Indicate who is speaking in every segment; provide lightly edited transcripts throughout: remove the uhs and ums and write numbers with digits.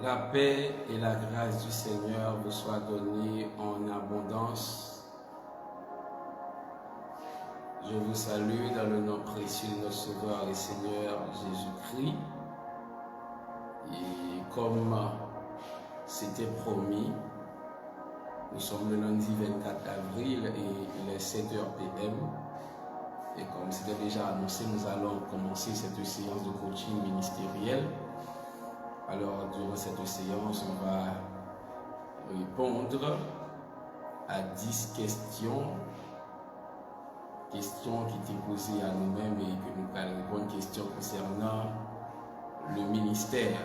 Speaker 1: La paix et la grâce du Seigneur vous soient données en abondance. Je vous salue dans le nom précieux de notre Sauveur et Seigneur Jésus-Christ. Et comme c'était promis, nous sommes le lundi 24 avril et il est 7h PM. Et comme c'était déjà annoncé, nous allons commencer cette séance de coaching ministériel. Alors, durant cette séance, on va répondre à 10 questions qui étaient posées à nous-mêmes et que nous allons répondre questions concernant le ministère.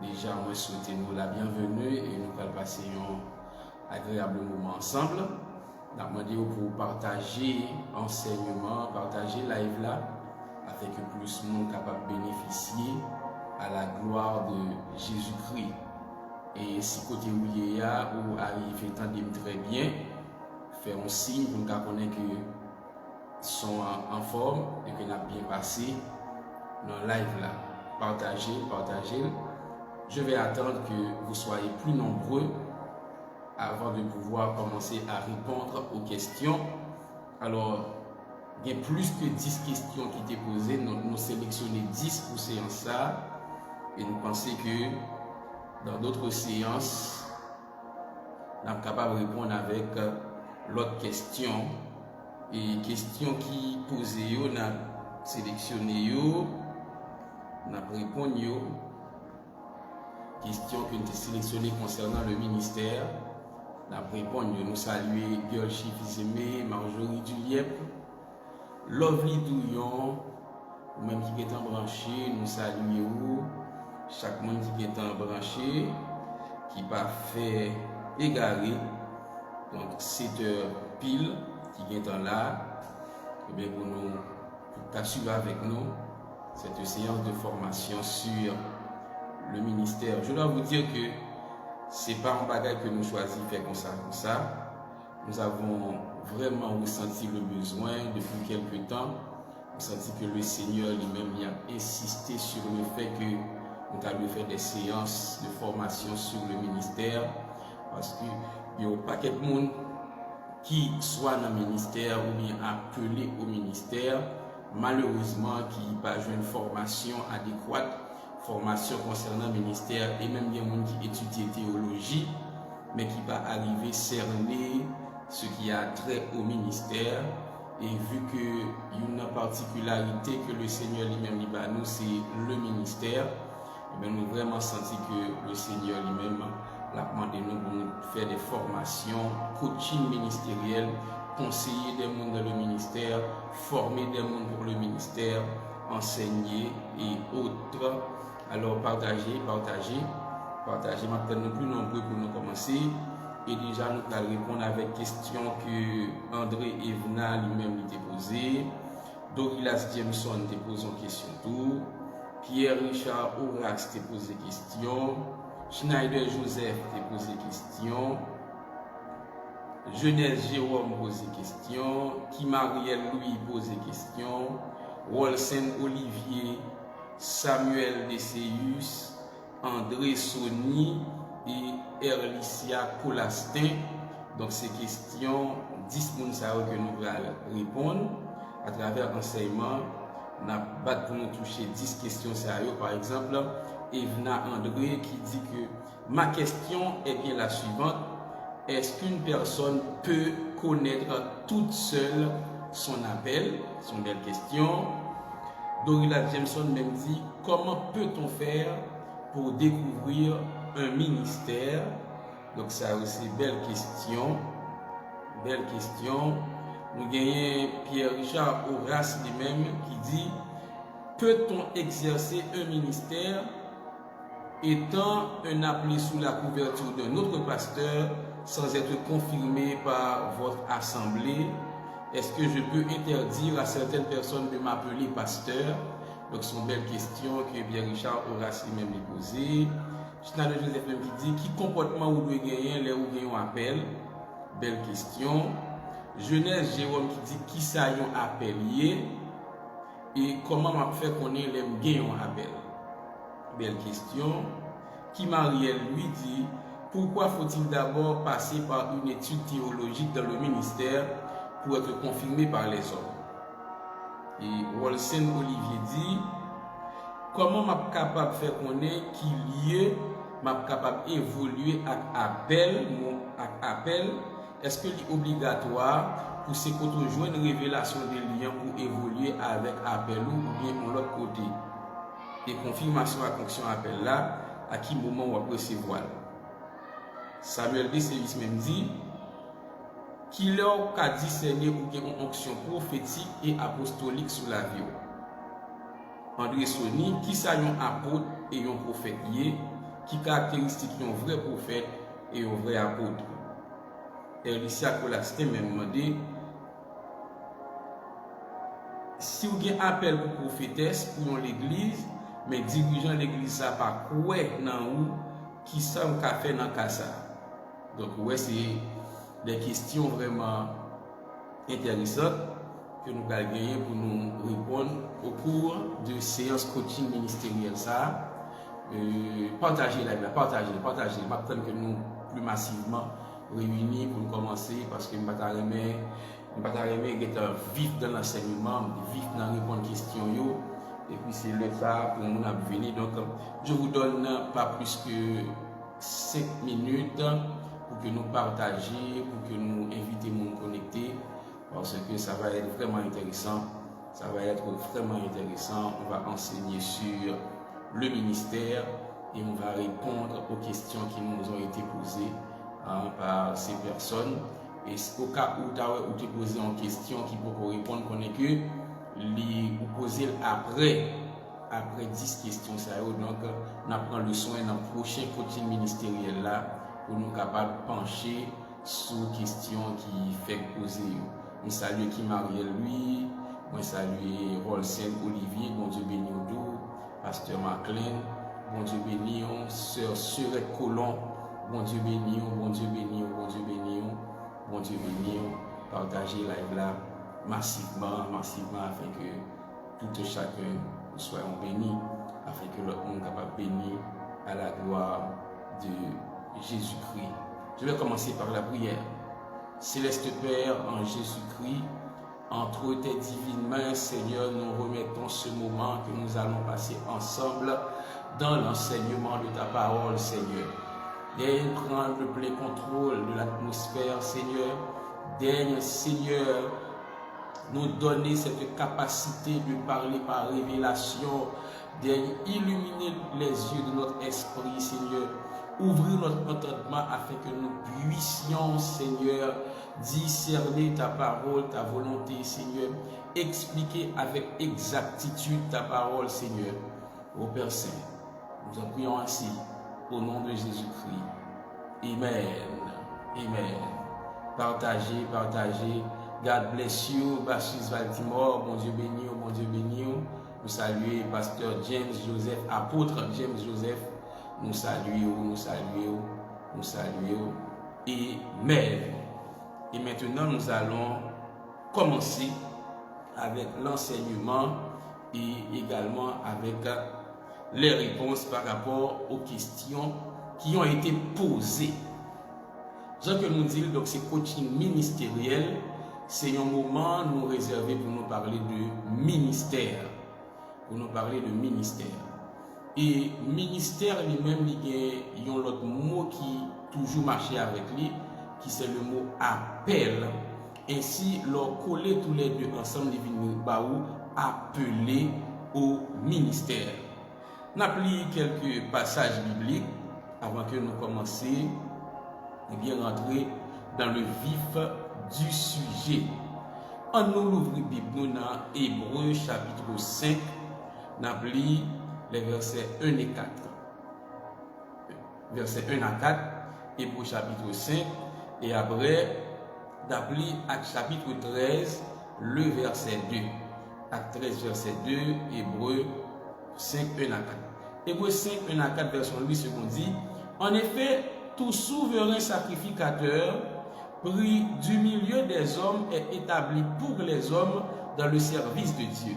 Speaker 1: Déjà, moi, souhaitez-nous la bienvenue et nous allons passer un agréable moment ensemble. Nous avons demandé pour partager enseignement, partager live là, afin que plus de monde capable de bénéficier à la gloire de Jésus-Christ. Et si côté où il y a ou arrive tendez très bien, faire un signe pour nous connaître que sont en forme et que nous avons bien passé dans le live là. Partagez. Je vais attendre que vous soyez plus nombreux avant de pouvoir commencer à répondre aux questions. Alors, il y a plus que 10 questions qui étaient posées. Nous sélectionnons 10 pour séance ça. Et nous pensons que dans d'autres séances, nous sommes capables de répondre avec l'autre question. Et questions qui posées, nous avons sélectionné, nous avons répondu. Questions que nous avons sélectionnées concernant le ministère. Nous avons répondu. Nous saluons Girl Chifizeme, Marjorie Duliep, Lovely Douillon, même qui est en branché, nous saluons. Chaque monde qui est en branché, qui va faire égarer, donc 7 heures pile, qui est en là, et bien pour nous suivre avec nous cette séance de formation sur le ministère. Je dois vous dire que ce n'est pas un bagage que nous choisissons faire comme ça. Nous avons vraiment ressenti le besoin depuis quelques temps. Nous avons senti que le Seigneur lui-même a insisté sur le fait que nous allons faire des séances de formation sur le ministère parce qu'il n'y a pas de monde qui soit dans le ministère ou bien appelé au ministère, malheureusement qui n'a pas une formation adéquate, formation concernant le ministère, et même il y a des gens qui étudient théologie, mais qui va arriver cerner ce qui a trait au ministère. Et vu qu'il y a une particularité que le Seigneur lui-même nous, c'est le ministère, et bien, nous avons vraiment senti que le Seigneur lui-même l'a demandé nous pour faire des formations, coaching ministériel, conseiller des gens dans le ministère, former des gens pour le ministère, enseigner et autres. Alors partagez. Maintenant, nous plus nombreux pour nous commencer. Et déjà, nous allons répondre avec questions que André Evna lui-même a posées. Douglas Jameson a posé une question tout. Pierre-Richard Horace t'a posé question, Schneider Joseph t'a posé question, Genèse Jérôme posé question, Kimariel Louis posé question, Wolsen Olivier, Samuel Deseus, André Sony et Erlicia Colastin. Donc ces questions, 10 personnes que nous allons répondre à travers l'enseignement. Nous avons pour nous toucher 10 questions sérieuses. Par exemple, Evna André qui dit que ma question est bien la suivante. Est-ce qu'une personne peut connaître toute seule son appel? C'est une belle question. Dorila Jameson même dit comment peut-on faire pour découvrir un ministère? Donc ça aussi belle question. Nous gagnons Pierre-Richard Horace lui-même qui dit peut-on exercer un ministère étant un appelé sous la couverture d'un autre pasteur sans être confirmé par votre assemblée? Est-ce que je peux interdire à certaines personnes de m'appeler pasteur? Donc c'est une belle question que Pierre-Richard Horace lui-même a posée. Schneider Joseph même qui dit qui comportement vous devez gagner les ou gagnez un appel? Belle question. Genèse Jérôme qui dit qui ça yon appelé et comment m'a fait connaître les gagnants appel. Belle question. qui Mariel lui dit, pourquoi faut-il d'abord passer par une étude théologique dans le ministère pour être confirmé par les hommes? Et Wolsen Olivier dit, comment je suis capable de faire connaître qu'il y a capable d'évoluer avec appel, est-ce que c'est obligatoire pour ces côtés jouer une révélation des liens pour évoluer avec appel ou bien de l'autre côté? Et confirmation à fonction appel là, à qui moment on va recevoir? Samuel D. Service même dit qu'il leur a discerné ou bien une onction prophétique et apostolique sous la vie. André Sony, qui ça un apôtre et un prophète qui caractéristique un vrai prophète et un vrai apôtre. Elicia Colaste même demandé si vous avez un appel pour prophétesse pour l'église, mais dirigeant l'église ça pas quoi dans où qui ça on a fait dans casa. Donc ouais, c'est des questions vraiment intéressantes que nous allons gagner pour nous répondre au cours de séance coaching ministérielle ça. Partagez la partagez. Maintenant que nous plus massivement réunis pour nous commencer parce que nous ne pas être vif dans l'enseignement, vif dans répondre aux questions et puis c'est le ça pour nous venir. Donc je vous donne pas plus que 5 minutes pour que nous partagions, pour que nous invitons à nous connecter parce que ça va être vraiment intéressant. Ça va être vraiment intéressant. On va enseigner sur le ministère et on va répondre aux questions qui nous ont été posées par ces personnes. Et au cas où tu as posé une question qui peut répondre, qu'on est que vous poser après 10 questions. Ça, donc, on prend le soin dans le prochain coaching ministériel là pour nous capables de pencher sur questions qui fait poser. Je salue qui Mariel lui, je salue Rolsen Olivier, bon Dieu béni au dos, Pasteur Maclean, bon Dieu béni, Sœur Surette Colomb, bon Dieu béni, bon Dieu béni, bon Dieu béni, bon Dieu béni, partagez live là massivement afin que tout et chacun soit béni, afin que le monde soit béni à la gloire de Jésus-Christ. Je vais commencer par la prière. Céleste Père, en Jésus-Christ, entre tes divines mains, Seigneur, nous remettons ce moment que nous allons passer ensemble dans l'enseignement de ta parole, Seigneur. Daigne prendre le plein contrôle de l'atmosphère, Seigneur. Daigne, Seigneur, nous donner cette capacité de parler par révélation. Daigne illuminer les yeux de notre esprit, Seigneur. Ouvrir notre entendement afin que nous puissions, Seigneur, discerner ta parole, ta volonté, Seigneur. Expliquer avec exactitude ta parole, Seigneur. Ô Père Saint, nous en prions ainsi. Au nom de Jésus-Christ. Amen. Amen. Partagez. God bless you. Baptiste Baltimore. Bon Dieu béni. Nous saluons Pasteur James Joseph, apôtre James Joseph. Nous saluons. Amen. Et maintenant, nous allons commencer avec l'enseignement et également avec les réponses par rapport aux questions qui ont été posées. Jean que nous dit, donc c'est coaching ministériel, c'est un moment nous réservé pour nous parler de ministère. Et ministère lui-même, il y a un autre mot qui toujours marché avec lui, qui c'est le mot appel. Ainsi, leur coller tous les deux ensemble, ils viennent appeler au ministère. Nous avons lu quelques passages bibliques avant que nous commencions et bien rentrer dans le vif du sujet. On nous ouvre la Bible dans Hébreux chapitre 5, nous avons lu les versets 1 et 4. Versets 1 à 4, Hébreux chapitre 5, et après, nous avons lu Acte chapitre 13, le verset 2. Acte 13, verset 2, Hébreux 5, 1 à 4. Hébreux 5, 1 à 4, verset 8, second dit, en effet, tout souverain sacrificateur, pris du milieu des hommes, est établi pour les hommes dans le service de Dieu,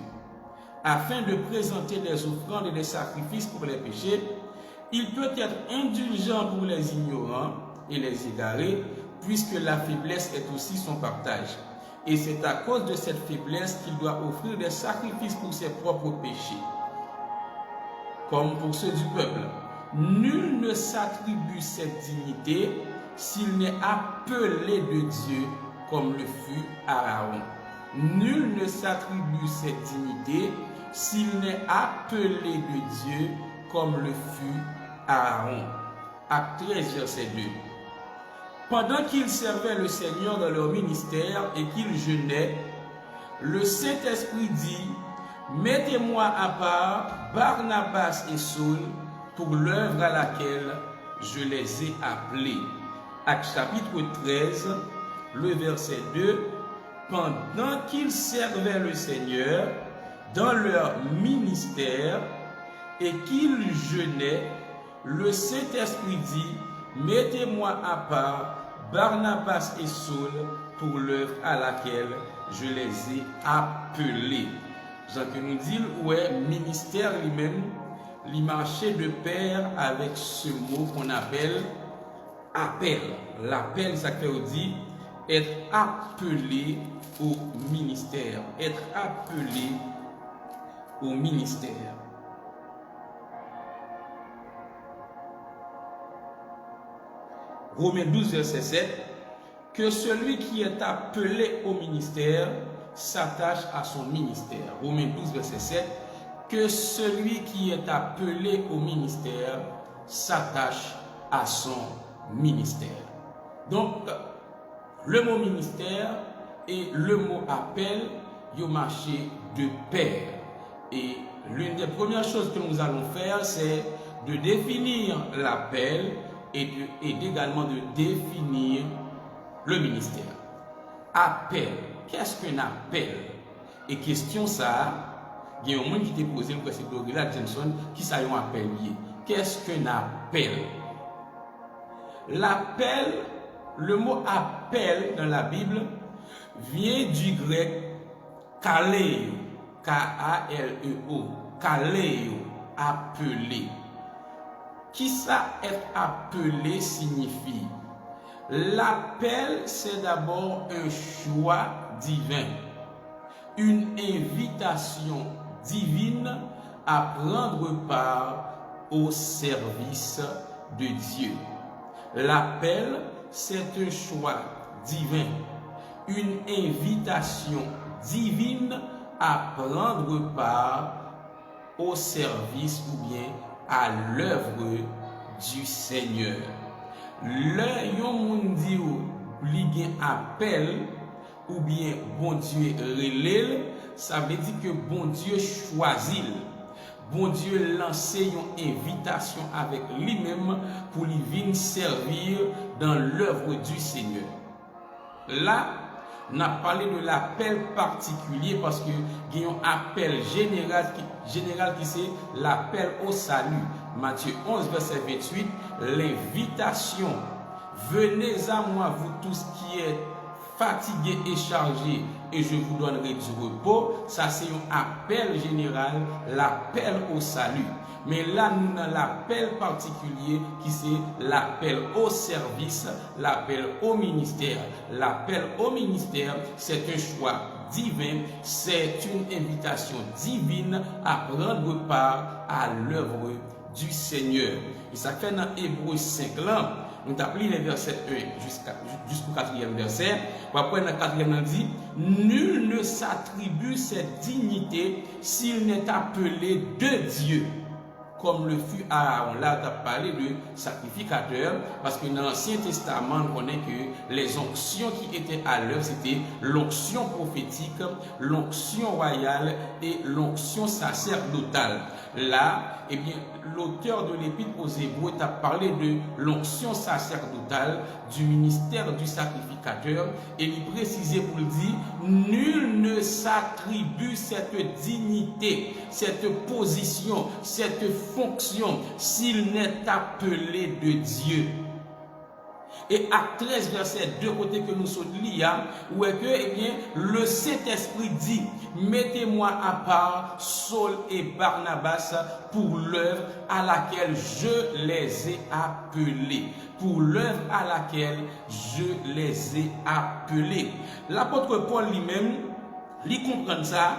Speaker 1: afin de présenter des offrandes et des sacrifices pour les péchés. Il peut être indulgent pour les ignorants et les égarés, puisque la faiblesse est aussi son partage. Et c'est à cause de cette faiblesse qu'il doit offrir des sacrifices pour ses propres péchés, comme pour ceux du peuple. Nul ne s'attribue cette dignité s'il n'est appelé de Dieu comme le fut Aaron. Nul ne s'attribue cette dignité s'il n'est appelé de Dieu comme le fut Aaron. Acte 13, verset 2. Pendant qu'ils servaient le Seigneur dans leur ministère et qu'ils jeûnaient, le Saint-Esprit dit: mettez-moi à part Barnabas et Saul pour l'œuvre à laquelle je les ai appelés. Acte chapitre 13, le verset 2. Pendant qu'ils servaient le Seigneur dans leur ministère et qu'ils jeûnaient, le Saint-Esprit dit: mettez-moi à part Barnabas et Saul pour l'œuvre à laquelle je les ai appelés. Jean que nous dit, ouais, ministère lui-même, il marchait de pair avec ce mot qu'on appelle appel. L'appel, ça veut dire être appelé au ministère. Être appelé au ministère. Romains 12, verset 7, que celui qui est appelé au ministère s'attache à son ministère. Romains 12, verset 7, que celui qui est appelé au ministère s'attache à son ministère. Donc, le mot ministère et le mot appel, ils marché de pair. Et l'une des premières choses que nous allons faire, c'est de définir l'appel et également de définir le ministère. Appel. Qu'est-ce qu'un appel? Et question ça, il y a un monde qui t'a posé le question de la Jameson, qui ça y un appel lié. Qu'est-ce qu'un appel? L'appel, le mot appel dans la Bible vient du grec kaleo, K-A-L-E-O, kaleo, appelé. Qui ça être appelé signifie? L'appel, c'est d'abord un choix divin, une invitation divine à prendre part au service de Dieu. L'appel, c'est un choix divin, une invitation divine à prendre part au service ou bien à l'œuvre du Seigneur. Le yon moun di ou li gen appel ou bien bon Dieu relève, ça veut dire que bon Dieu choisit. Bon Dieu lance une invitation avec lui-même pour lui venir servir dans l'œuvre du Seigneur. Là, on a parlé de l'appel particulier parce que il y a un appel général qui c'est l'appel au salut. Matthieu 11, verset 28, l'invitation. Venez à moi, vous tous qui êtes fatigués et chargés, et je vous donnerai du repos. Ça, c'est un appel général, l'appel au salut. Mais là, nous avons l'appel particulier qui c'est l'appel au service, l'appel au ministère. L'appel au ministère, c'est un choix divin, c'est une invitation divine à prendre part à l'œuvre du Seigneur. Et ça fait dans Hébreux 5 là, nous avons les versets 1 jusqu'au 4e verset. Après, dans le 4e, on dit: nul ne s'attribue cette dignité s'il n'est appelé de Dieu, comme le fut Aaron. Là, tu as parlé de sacrificateur, parce que dans l'Ancien Testament, on connaît que les onctions qui étaient à l'œuvre, c'était l'onction prophétique, l'onction royale et l'onction sacerdotale. Là, eh bien, l'auteur de l'Épître aux Hébreux t'a parlé de l'onction sacerdotale, du ministère du sacrificateur, et il précisait pour le dire: nul ne s'attribue cette dignité, cette position, cette fonction s'il n'est appelé de Dieu. Et acte 13, verset 2, côté que nous sommes liés, où est que, eh bien, le Saint-Esprit dit, mettez-moi à part Saul et Barnabas pour l'œuvre à laquelle je les ai appelés. Pour l'œuvre à laquelle je les ai appelés. L'apôtre Paul lui-même, il comprend ça.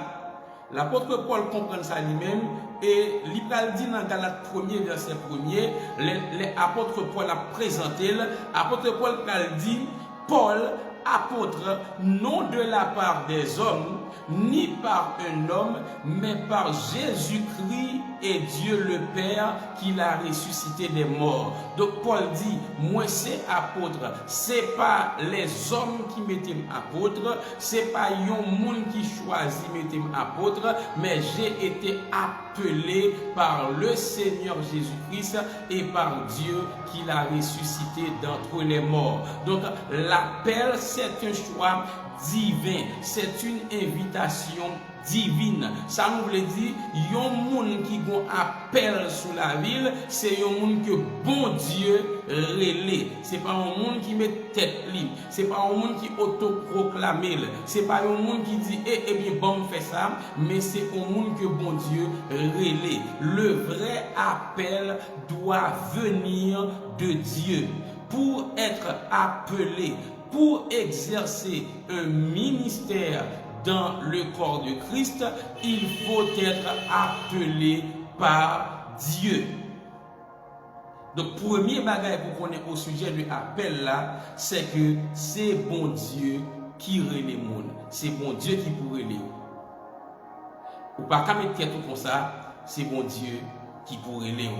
Speaker 1: L'apôtre Paul comprend ça lui-même. Et il dit dans Galates 1er, verset 1er, les apôtres Paul a présenté, l'apôtre Paul a dit, Paul, apôtre, non de la part des hommes, ni par un homme, mais par Jésus-Christ et Dieu le Père qui l'a ressuscité des morts. Donc Paul dit, moi c'est apôtre, c'est pas les hommes qui mettent apôtre, c'est pas un monde qui choisit mettre apôtre, mais j'ai été appelé par le Seigneur Jésus-Christ et par Dieu qui l'a ressuscité d'entre les morts. Donc l'appel, c'est un choix divin, c'est une invitation divine. Ça nous veut dire, il y a un monde qui appelle sous la ville, c'est un monde que bon Dieu relève. C'est pas un monde qui met tête libre, c'est pas un monde qui autoproclame, c'est pas un monde qui dit eh bien bon fait ça, mais c'est un monde que bon Dieu relève. Le vrai appel doit venir de Dieu. Pour être appelé, pour exercer un ministère dans le corps de Christ, il faut être appelé par Dieu. Donc, premier bagage pour connaître au sujet de l'appel là, c'est que c'est bon Dieu qui relève le monde. C'est bon Dieu qui pourrait les. Ou pas qu'à mettre tout comme ça, c'est bon Dieu qui pourrait les.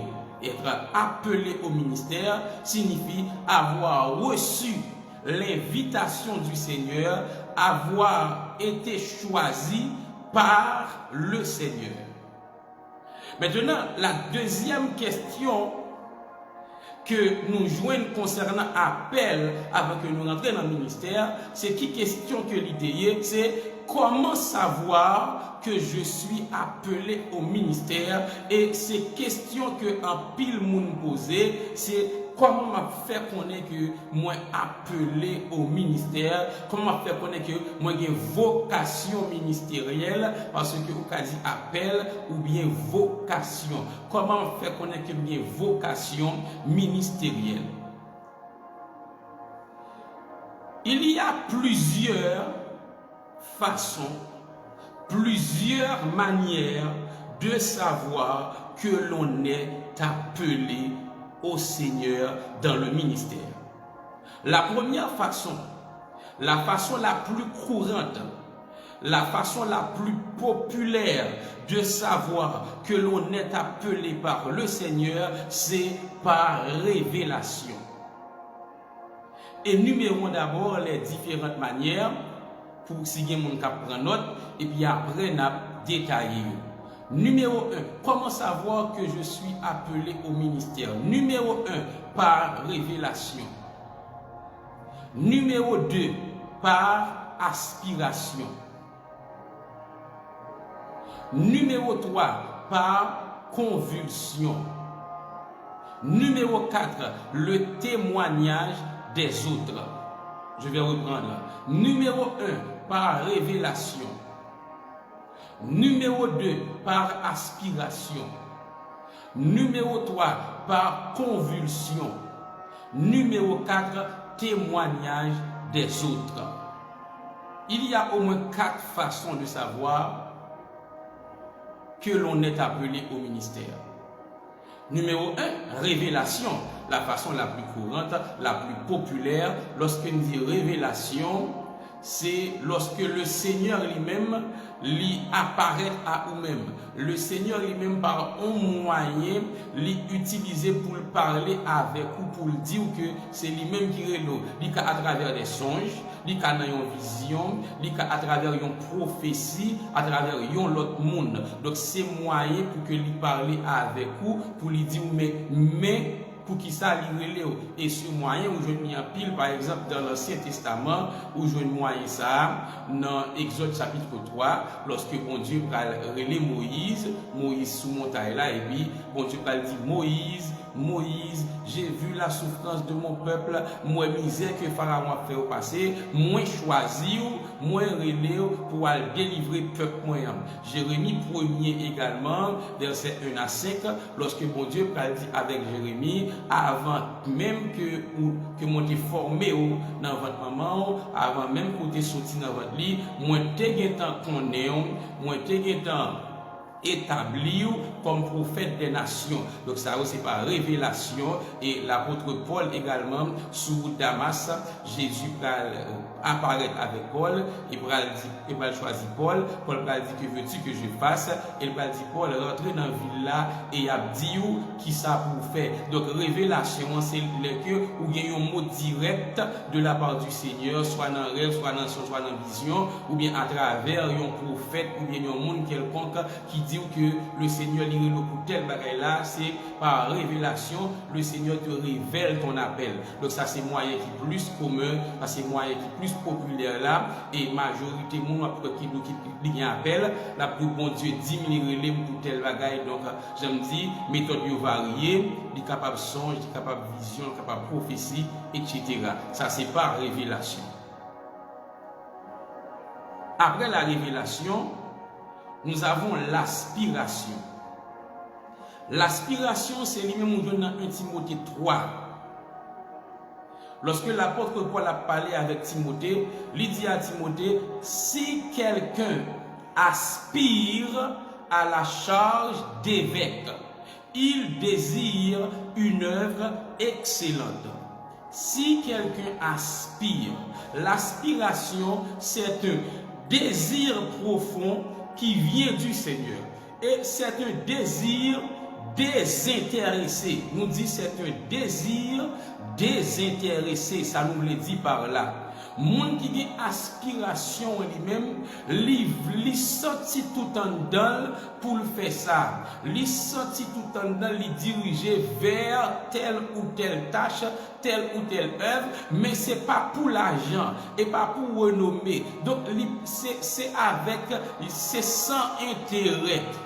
Speaker 1: Être appelé au ministère signifie avoir reçu l'invitation du Seigneur, avoir été choisi par le Seigneur. Maintenant, la deuxième question que nous joignons concernant appel avant que nous rentrions dans le ministère, c'est qui question que l'idée, c'est comment savoir que je suis appelé au ministère. Et ces questions que un pile monde posé, c'est comment m'a fait connaître que moi appelé au ministère, comment m'a fait connaître que moi j'ai une vocation ministérielle, parce que vous avez dit appel ou bien vocation. Comment m'a fait connaître que j'ai une vocation ministérielle. Il y a plusieurs façons, plusieurs manières de savoir que l'on est appelé au Seigneur dans le ministère. La première façon, la façon la plus courante, la façon la plus populaire de savoir que l'on est appelé par le Seigneur, c'est par révélation. Et numéro d'abord les différentes manières pour si vous avez prendre note et puis après nous détailler. Numéro 1, comment savoir que je suis appelé au ministère? Numéro 1, par révélation. Numéro 2, par aspiration. Numéro 3, par convulsion. Numéro 4, le témoignage des autres. Je vais reprendre. Numéro 1, par révélation. Numéro 2, par aspiration. Numéro 3, par convulsion. Numéro 4, témoignage des autres. Il y a au moins 4 façons de savoir que l'on est appelé au ministère. Numéro 1, révélation. La façon la plus courante, la plus populaire, lorsqu'on dit révélation, c'est lorsque le Seigneur lui-même lui apparaît à vous-même. Le Seigneur lui-même par un moyen l'utiliser pour parler avec vous, pour dire que c'est lui-même qui est là. Il à travers des songes, il à dans une vision, il à travers une prophétie, à travers un autre monde. Donc c'est moyen pour que lui parler avec vous, pour lui dire mais pour qui ça li. Et ce moyen où je mis en pile, par exemple, dans l'Ancien Testament, où je moyen ça, dans Exode chapitre 3, lorsque bon Dieu va relé Moïse sous montagne là, et puis bon Dieu va dire Moïse, j'ai vu la souffrance de mon peuple, moi misère que Pharaon a fait au passé, moi choisi, moi relé pour aller délivrer le peuple moi. Jérémie 1er également, verset 1 à 5, lorsque mon Dieu va dire avec Jérémie, avant même que moi t'ai formé dans votre maman, avant même que t'ai sorti dans votre lit, moi t'ai temps connaît, moi t'ai temps établi comme prophète des nations. Donc ça c'est par révélation. Et l'apôtre Paul également sous Damas, Jésus va apparaître avec Paul, il va choisir Paul va dire que veux-tu que je fasse, il va dire Paul rentre dans la ville là et il a dit qui ça pour faire. Donc révélation c'est le que ou il y a un mot direct de la part du Seigneur, soit dans rêve, soit dans son, soit dans vision, ou bien à travers un prophète ou bien un monde quelconque qui dit que le Seigneur lui pour tel bagage là, c'est par révélation le Seigneur te révèle ton appel. Donc ça c'est moyen qui est plus commun, c'est moyen qui est plus populaire là, et majorité monde qui appelle la plus bon Dieu 10 000 relais pour tel bagage. Donc j'aime dire méthode variée, il est capable de songe, il est capable de vision, il est capable de prophétie, etc. Ça c'est par révélation. Après la révélation, nous avons l'aspiration. L'aspiration, c'est lui-même dans 1 Timothée 3. Lorsque l'apôtre Paul a parlé avec Timothée, il dit à Timothée, si quelqu'un aspire à la charge d'évêque, il désire une œuvre excellente. Si quelqu'un aspire, l'aspiration, c'est un désir profond qui vient du Seigneur. Et c'est un désir désintéressé. Nous dit c'est un désir désintéressé. Ça nous le dit par là. Moun qui a aspiration lui-même, li sorti tout en dedans pour faire ça. Li sorti tout en dedans, li diriger vers telle ou telle tâche, telle ou telle œuvre, mais c'est pas pour l'argent et pas pour renommée. Donc c'est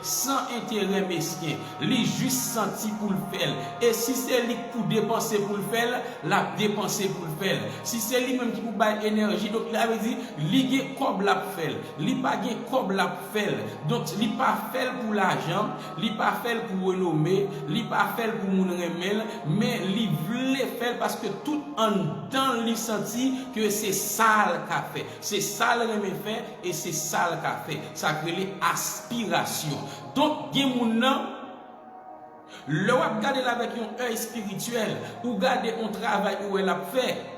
Speaker 1: sans intérêt mesquin. Li juste senti pour le faire. Et si c'est lui pour dépenser pour le faire, la dépenser pour le faire. Si c'est lui même qui pour bailler énergie, donc là veut dire li gen kob la faire, li pas gen kob la faire. Donc li pas faire pour l'argent, li pas faire pour renommée, li pas faire pour moun remel, mais li vle faire parce que tout en dedans li senti que c'est ça le qu'a fait. C'est ça le remel fait et c'est ça le qu'a fait. Ça crée aspiration. Donc gen moun nan le wap gade avec un œil spirituel ou gade un travail où elle a fait.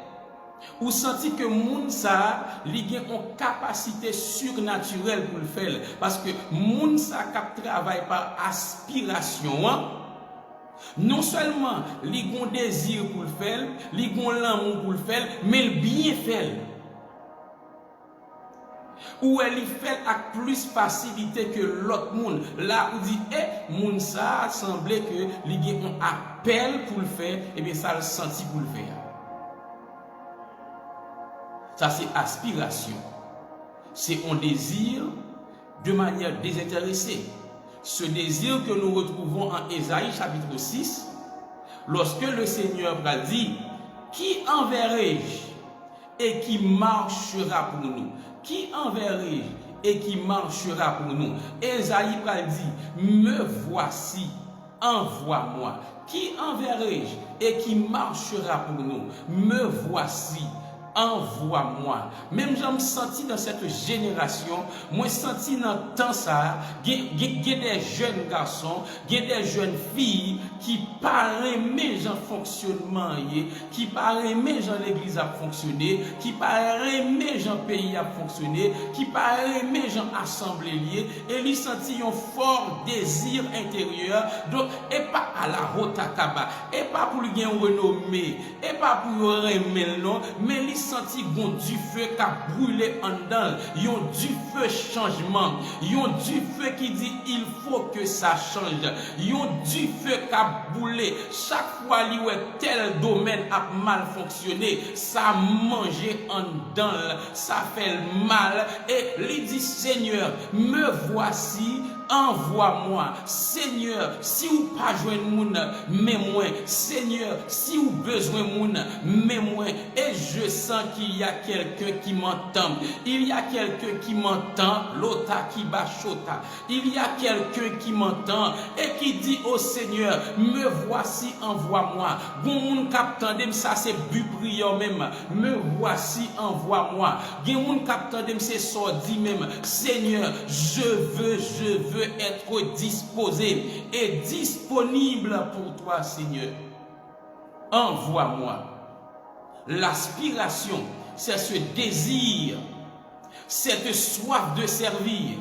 Speaker 1: Ou senti que moun sa li gen une capacité surnaturelle pour le faire parce que moun sa k'ap travaille par aspiration non seulement li gon désir pour le faire, li gon l'amour pour le faire, mais le bien faire. Ou elle y fait avec plus facilité que l'autre monde. Là où dit moun sa semblait que li gen un appel pour le faire, et bien ça le senti pour le faire. Ça, c'est aspiration. C'est un désir de manière désintéressée. Ce désir que nous retrouvons en Ésaïe chapitre 6, lorsque le Seigneur va dire, qui enverrai-je et qui marchera pour nous? Qui enverrai-je et qui marchera pour nous? Ésaïe va dire, me voici, envoie-moi. Qui enverrai-je et qui marchera pour nous? Me voici. Envoie-moi. Même j'ai senti dans cette génération, moi senti dans le temps ça, il y a des jeunes garçons, il y a des jeunes filles qui paraissent aimer gens fonctionnement, qui paraissent aimer gens l'église a fonctionné, qui paraissent aimer gens pays a fonctionné, qui paraissent aimer gens assemblée liée, et ils senti un fort désir intérieur, donc et pas à la Rotakaba, et pas pour lui gagner renommée, et pas pour lui aimer non, mais ils senti gon du feu qui a brûlé en dedans, yon du feu changement, yon du feu qui dit il faut que ça change, yon du feu qui a brûlé. Chaque fois li ouais tel domaine a mal fonctionné, ça manger en dedans, ça fait mal et lui dit Seigneur, me voici, envoie-moi. Seigneur, si vous pas joindre moun, mais moi. Seigneur, si vous besoin moun, mais moi. Et je sens qu'il y a quelqu'un qui m'entend. Il y a quelqu'un qui m'entend. Lota qui bachota. Il y a quelqu'un qui m'entend et qui dit au Seigneur, me voici, envoie-moi. Bon moun kaptandem, ça c'est but prière même. Me voici, envoie-moi. Gen moun kaptandem, c'est sordi même. Seigneur, je veux être disposé et disponible pour toi, Seigneur. Envoie-moi. L'aspiration, c'est ce désir, cette soif de servir.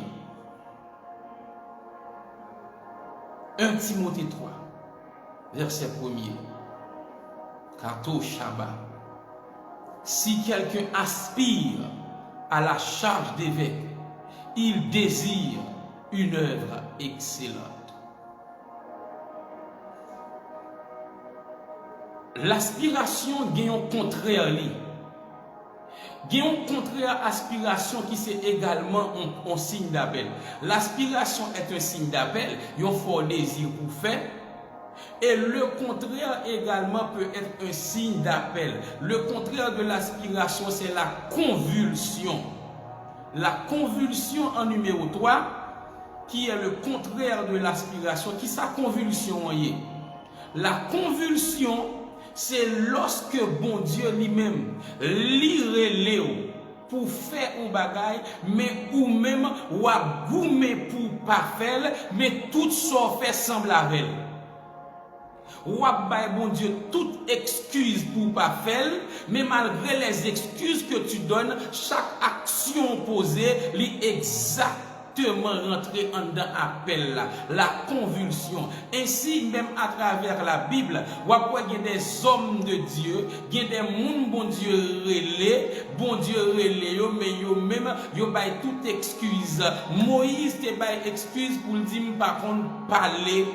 Speaker 1: 1 Timothée 3, verset 1er. Kato Shabbat. Si quelqu'un aspire à la charge d'évêque, il désire une œuvre excellente. L'aspiration gagne un contraire. Gagne un contraire aspiration qui c'est également un signe d'appel. L'aspiration est un signe d'appel, il y a un fort désir pour faire. Et le contraire également peut être un signe d'appel. Le contraire de l'aspiration, c'est la convulsion. La convulsion en numéro 3, qui est le contraire de l'aspiration. Qui sa convulsion est? La convulsion, c'est lorsque bon Dieu lui-même relève pour faire un bagage, mais ou même ou a goumé pour pas faire, mais tout ça fait semble avec. Ou a bay bon Dieu toute excuse pour pas faire, mais malgré les excuses que tu donnes, chaque action posée est exactement rentrée en dans appel là, la convulsion. Ainsi même à travers la Bible, ou a des hommes de Dieu, il y a des monde bon Dieu relais, mais yo même yo bay toute excuse. Moïse te bay excuse pour dire par contre parler.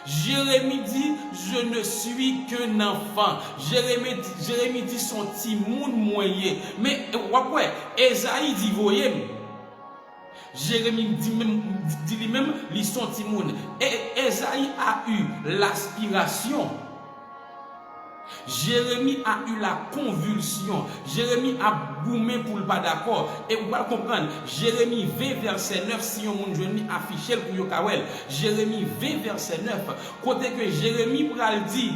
Speaker 1: Jérémie dit, je ne suis qu'un enfant. Jérémie dit son petit monde moyen. Mais, ouais, Esaïe dit, voyez, Jérémie dit lui-même, il son petit monde. Et Esaïe a eu l'aspiration. Jérémie a eu la convulsion. Jérémie a boumé pour le pas d'accord. Et vous allez comprendre. Jérémie 20 verset 9. Si on jeune affiché pour Yokawel. Jérémie 20 verset 9. Côté que Jérémie pral dit.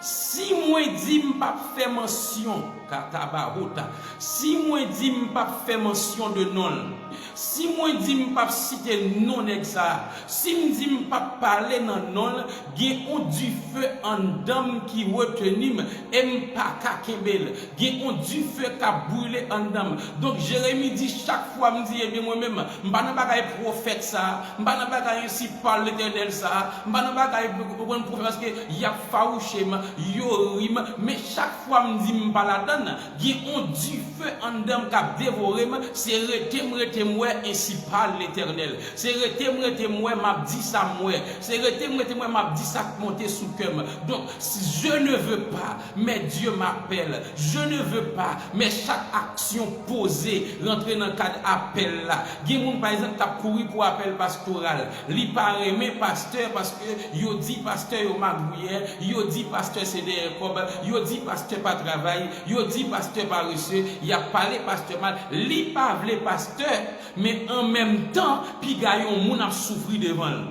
Speaker 1: Si moi dis pas faire mention katabarota. Si moi dis pas faire mention de non. Si moi dis pas citer non exa. Si me dis pas parler dans non, gen on du feu en dame qui retenu et pas kakebel. Gen on du feu qui a brûlé en dame. Donc Jérémie dit chaque fois me dit eh bien moi-même, m'pa nan bagay prophète ça, m'pa nan bagay ainsi parle l'Éternel ça, m'pa nan bagay prophète parce que y a farouché yorim, mais chaque fois me dit m'pa la donne, gen on du feu en dame qui a dévoré, c'est rete moi ainsi parle l'Éternel. C'est rete moi m'a dit ça moi. C'est rete moi m'a dit ça monter sous cœur. Donc je ne veux pas, mais Dieu m'appelle. Je ne veux pas, mais chaque action posée rentrer dans le cadre appel là. Gen moun par exemple t'a couru pour appel pastoral. Li pas aimé pasteur parce que yo dit pasteur yo magouyer, yo dit pasteur c'est des cob, yo dit pasteur pas travail, yo dit pasteur pas reçu, y a parlé pasteur mal. Li pas vle pasteur, mais en même temps, puis gayon moun a souffri devant lui.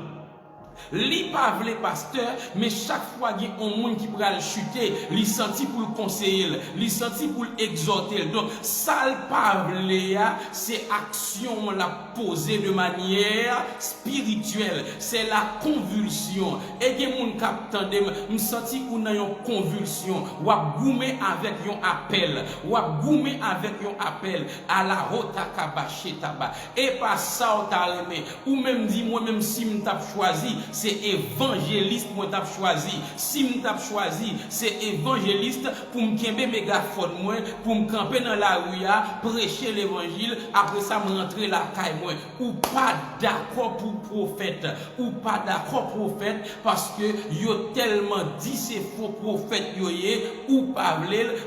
Speaker 1: Li pas vle pasteur, mais chaque fois qu'il y a un monde qui pral chuter, li senti pour le conseiller, li senti pour l'exhorter. Donc ça le pas vle c'est action la poser de manière spirituelle, c'est la convulsion. Et gen moun k'ap tande, me senti ou nan yon convulsion, ou a goumé avec yon appel, ou a goumé avec yon appel à la rota kabachetaba. Et pas ça ou ta remé, ou même dit moi même si m'tap choisi c'est évangéliste moi t'ai choisi. Si moi t'ai choisi, c'est évangéliste pour me kembe mégaphone moi, pour me camper dans la rue, prêcher l'évangile, après ça me rentrer la caille moi. Ou pas d'accord pour prophète, ou pas d'accord prophète parce que yo tellement dit c'est faux prophète yo ou pas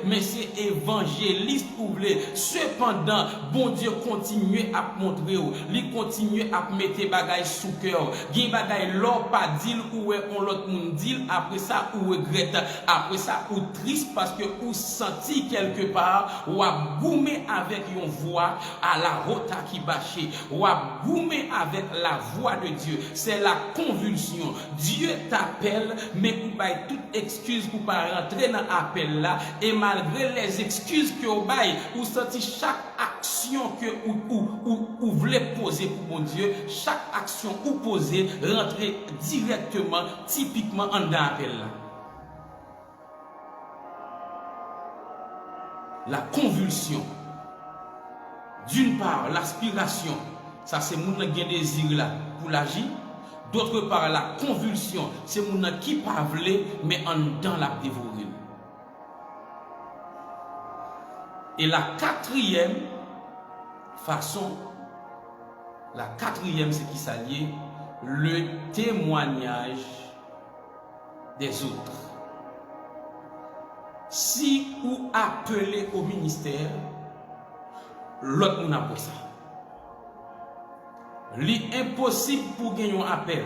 Speaker 1: mais c'est évangéliste ou vle. Cependant, bon Dieu continue à montrer ou, il continue à mettre bagay sous cœur. Gen bagay l'or pas dit ou on l'autre monde dit, après ça ou regrette, après ça ou triste parce que ou senti quelque part ou a goumé avec une voix à la rota qui bâché, ou a goumé avec la voix de Dieu. C'est la convulsion. Dieu t'appelle mais ou bail toute excuse pour pas rentrer dans l'appel là. Et malgré les excuses que vous bail, ou senti chaque action que vous voulez poser pour mon Dieu, chaque action ou poser, rentrer directement, typiquement en dans l'appel là. La convulsion. D'une part, l'aspiration, ça c'est mon désir là pour l'agir. D'autre part, la convulsion, c'est mon qui pas vle, mais en dedans la dévorer. Et la quatrième façon, c'est qui s'allie le témoignage des autres. Si vous appelez au ministère, l'autre n'a pas ça. L'impossible pour gagner un appel.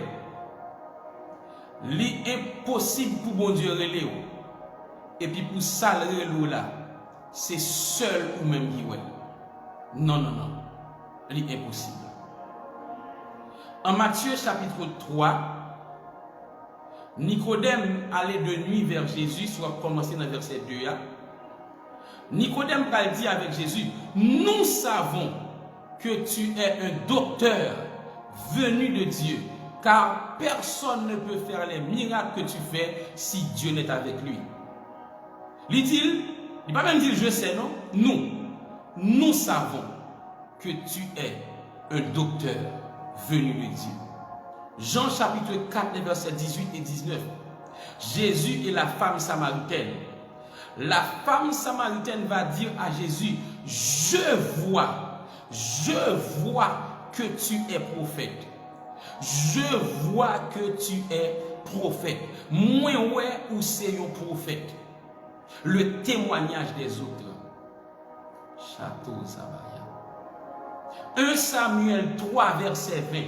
Speaker 1: L'impossible pour bon Dieu relé. Et puis pour saluer là, c'est seul ou même qui ouais. Non. L'impossible. En Matthieu chapitre 3, Nicodème allait de nuit vers Jésus, soit commencé dans verset 2. Nicodème va dire avec Jésus, nous savons que tu es un docteur venu de Dieu, car personne ne peut faire les miracles que tu fais si Dieu n'est avec lui. Il dit, il ne va pas même dire je sais, non? Nous savons que tu es un docteur venu de Dieu. Jean chapitre 4, versets 18 et 19. Jésus et la femme samaritaine. La femme samaritaine va dire à Jésus, je vois que tu es prophète. Je vois que tu es prophète. Moi, ouais, ou c'est un prophète. Le témoignage des autres. Château Samaria. 1 Samuel 3, verset 20.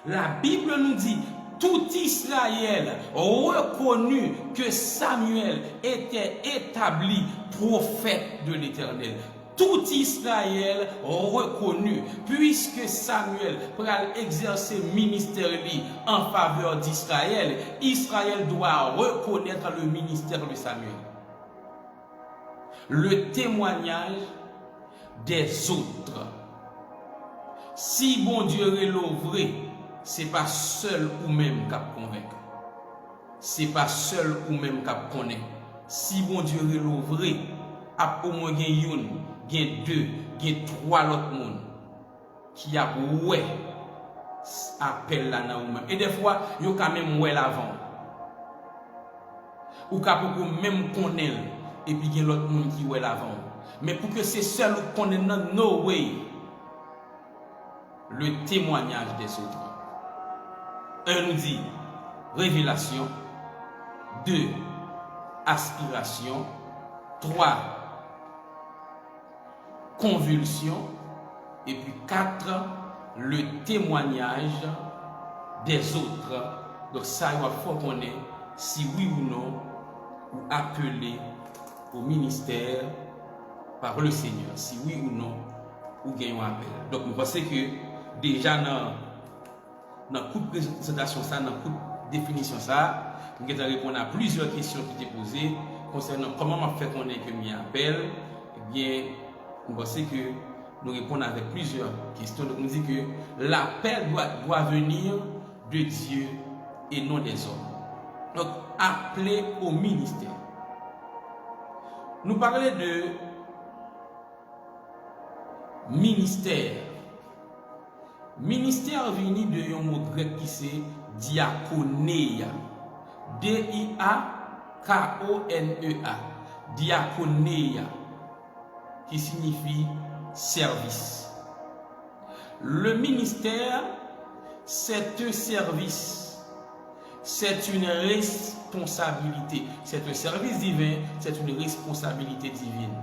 Speaker 1: La Bible nous dit, tout Israël reconnut que Samuel était établi prophète de l'Éternel. Tout Israël reconnu, puisque Samuel pourra exercer ministère en faveur d'Israël, Israël doit reconnaître le ministère de Samuel. Le témoignage des autres. Si bon Dieu est l'ouvré, c'est pas seul ou même qu'à convaincre. C'est pas seul ou même qu'à connaître. Si bon Dieu est l'ouvré, à au moins une, deux, trois autres monde qui a ouais appel là dans vous-même. Et des fois, yo quand même ouais l'avant. Ou ka pour même connaître et puis il y a l'autre monde qui ouais l'avant. Mais pour que c'est seul ou connaître no way. Le témoignage des autres. 1 nous dit révélation, 2 aspiration, 3 convulsion, et puis 4 le témoignage des autres. Donc ça, il faut qu'on ait, si oui ou non, ou appelé au ministère par le Seigneur, si oui ou non, ou gagnons appel. Donc vous pensez que déjà dans la présentation, dans la définition, nous allons répondre à plusieurs questions qui étaient posées concernant comment on fait qu'on ait que mis appel. Eh bien, nous pensons que nous répondons avec plusieurs questions. Donc, nous dit que l'appel doit venir de Dieu et non des hommes. Donc, appeler au ministère. Nous parlons de ministère. Ministère vini de un mot grec qui c'est diakoneia. D-I-A-K-O-N-E-A. Diakoneia. Qui signifie service. Le ministère, c'est un service. C'est une responsabilité. C'est un service divin, c'est une responsabilité divine.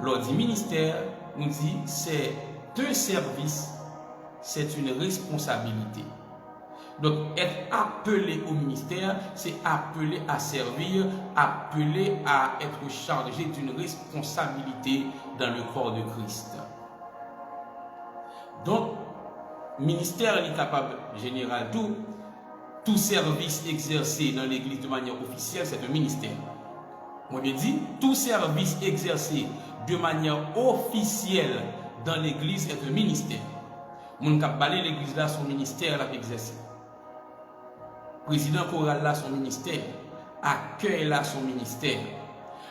Speaker 1: Lors du ministère, on dit c'est un service, c'est une responsabilité. Donc, être appelé au ministère, c'est appelé à servir, appelé à être chargé d'une responsabilité dans le corps de Christ. Donc, ministère est capable, général, tout service exercé dans l'église de manière officielle, c'est un ministère. Moi, bien dit, tout service exercé de manière officielle dans l'église est un ministère. Mon cap balé l'église là, son ministère l'a exercé. Président choral là, son ministère. Accueil là, son ministère.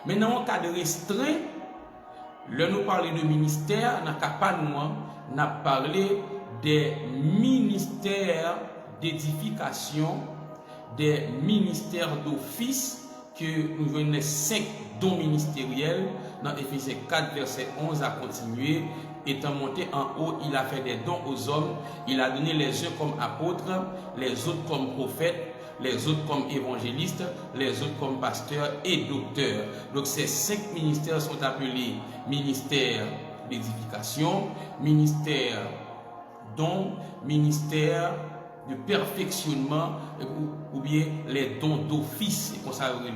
Speaker 1: Maintenant, en cas de restreint, là nous parler de ministère, n'a pas nous, n'a parlé des ministères d'édification, des ministères d'office, que nous venons les 5 dons ministériels. Dans Éphésiens 4, verset 11 à continuer. Étant monté en haut, il a fait des dons aux hommes. Il a donné les uns comme apôtres, les autres comme prophètes, les autres comme évangélistes, les autres comme pasteurs et docteurs. Donc ces 5 ministères sont appelés ministère d'édification, ministère dons, ministère de perfectionnement ou bien les dons d'office, et consacrés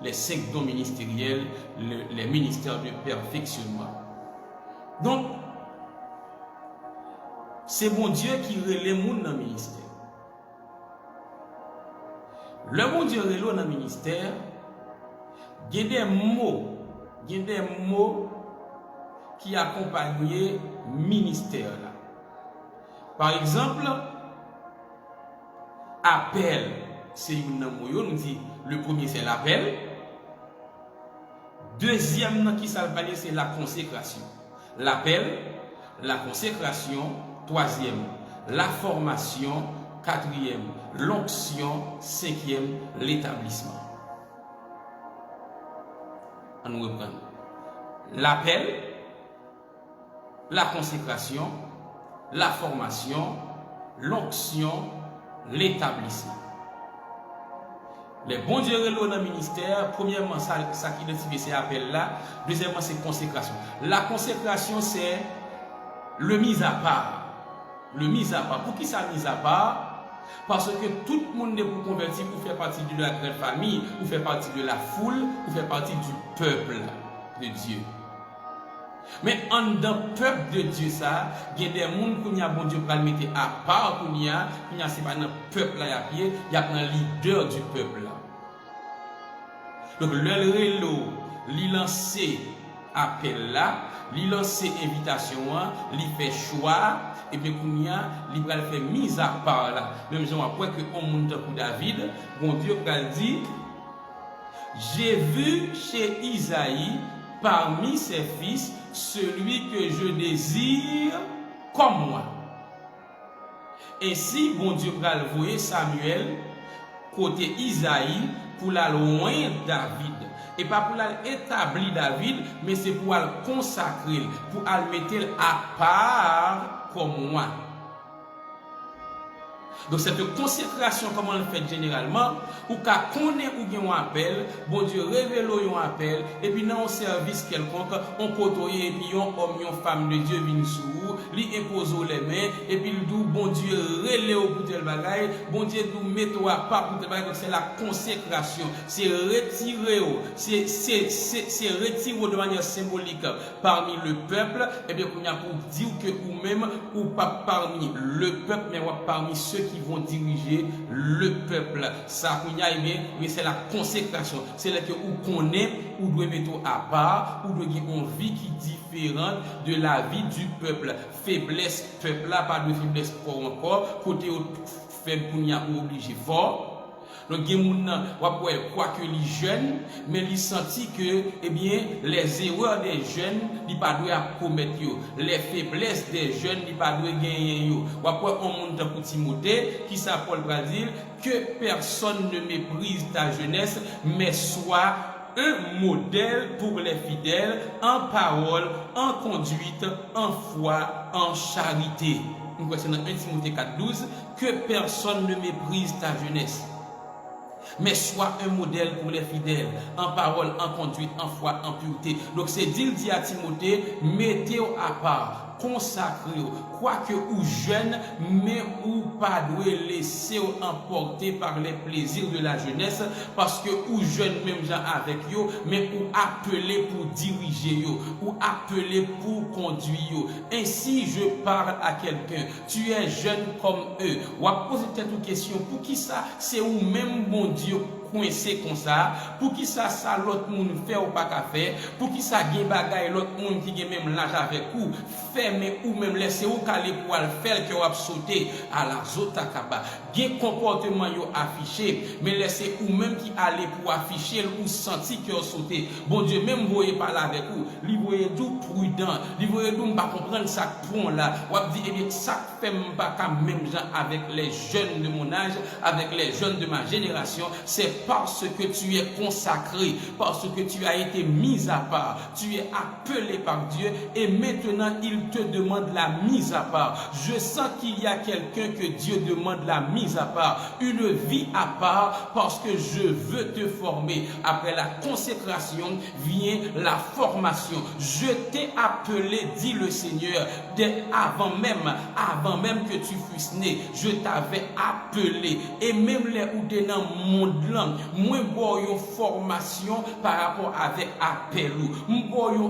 Speaker 1: les 5 dons ministériels, les ministères de perfectionnement. Donc, c'est bon Dieu qui relève les gens dans le ministère. Le bon Dieu relève dans le ministère, il y a des mots qui accompagnent le ministère. Par exemple, appel, c'est une mot, nous dit le premier c'est l'appel. Deuxième qui s'appelle c'est la consécration. L'appel, la consécration, troisième, la formation, quatrième, l'onction, cinquième, l'établissement. On nous reprend. L'appel, la consécration, la formation, l'onction, l'établissement. Les bons dieux dans le ministère, premièrement, ça qui identifie ces appels-là. Deuxièmement, c'est consécration. La consécration, c'est le mis à part. Le mis à part. Pour qui ça mis à part? Parce que tout le monde est pour convertir, pour faire partie de la grande famille, pour faire partie de la foule, pour faire partie du peuple de Dieu. Mais en dans le peuple de Dieu, ça, il y a des gens qui ont bon Dieu pour le mettre à part, qui c'est pas dans le peuple là, il y a un leader du peuple là. Donc le rélo, il lance appel là, il lance invitation, il fait choix, et bien il va faire mise à part là. Même genre après que on monte pour David, bon Dieu va dire, j'ai vu chez Isaïe parmi ses fils celui que je désire comme moi. Ainsi, bon Dieu va envoyer Samuel côté Isaïe pour la loin David. Et pas pour l'établir David, mais c'est pour le consacrer, pour le mettre à part comme moi. Donc cette consécration, comment on le fait généralement, ou qu'à connaître ou bien on appelle, bon Dieu révèle un appel, et puis dans un service quelconque, on côtoie et puis un homme, une femme de Dieu vient sous, lui impose les mains, et puis il dit bon Dieu relève pour tel bagaille, bon Dieu nous met-toi à part pour tel bagaille. Donc c'est la consécration, c'est retirer, c'est retirer de manière symbolique parmi le peuple, et bien qu'on a pour dire que ou même ou pas parmi le peuple, mais parmi ceux qui vont diriger le peuple. Ça, mais c'est la consécration. C'est là que vous connaissez, ou doit mettre à part, ou doit avoir une vie qui est différente de la vie du peuple. Faiblesse, peuple là, pas de faiblesse pour encore. Côté faible pour y obligé fort. Donc, il y a des gens qui croient que les jeunes, mais ils sentent que, eh bien, les erreurs des jeunes, ils ne doivent pas commettre. Les faiblesses des jeunes, ils ne doivent pas gagner. Après, on monte pour Timothée, qui s'appelle Brésil, que personne ne méprise ta jeunesse, mais soit un modèle pour les fidèles en parole, en conduite, en foi, en charité. Nous voici dans 1 Timothée 4,12, que personne ne méprise ta jeunesse, mais sois un modèle pour les fidèles, en parole, en conduite, en foi, en pureté. Donc c'est dit à Timothée, mettez-vous à part, consacrez, quoique ou jeune, mais ou pas doit laisser emporter par les plaisirs de la jeunesse, parce que ou jeune même gens avec yo, mais ou appelé pour diriger yo, ou appelé pour conduire yo. Ainsi je parle à quelqu'un, tu es jeune comme eux. Ou à poser une question, pour qui ça, c'est ou même bon Dieu coincé comme ça, pour qui ça l'autre monde fait ou pas qu'à faire, pour qui ça gagne bagaille l'autre monde qui gagne même l'âge avec ou fait mais ou même laisser ou caler pour le faire que ou sauter à la zotakaba. Gagne comportement yo affiché, mais laisser ou même qui aller pour afficher ou sentir que sauter. Bon Dieu même voyez pas là avec vous, lui voyez tout prudent, lui voyez tout pas comprendre ça point là. Ou dit eh bien ça fait pas même gens avec les jeunes de mon âge, avec les jeunes de ma génération, c'est parce que tu es consacré, parce que tu as été mis à part, tu es appelé par Dieu et maintenant il te demande la mise à part. Je sens qu'il y a quelqu'un que Dieu demande la mise à part, une vie à part, parce que je veux te former. Après la consécration vient la formation. Je t'ai appelé, dit le Seigneur, dès avant même que tu fusses né, je t'avais appelé. Et même les ou des dans le monde là, moi une formation par rapport avec appel ou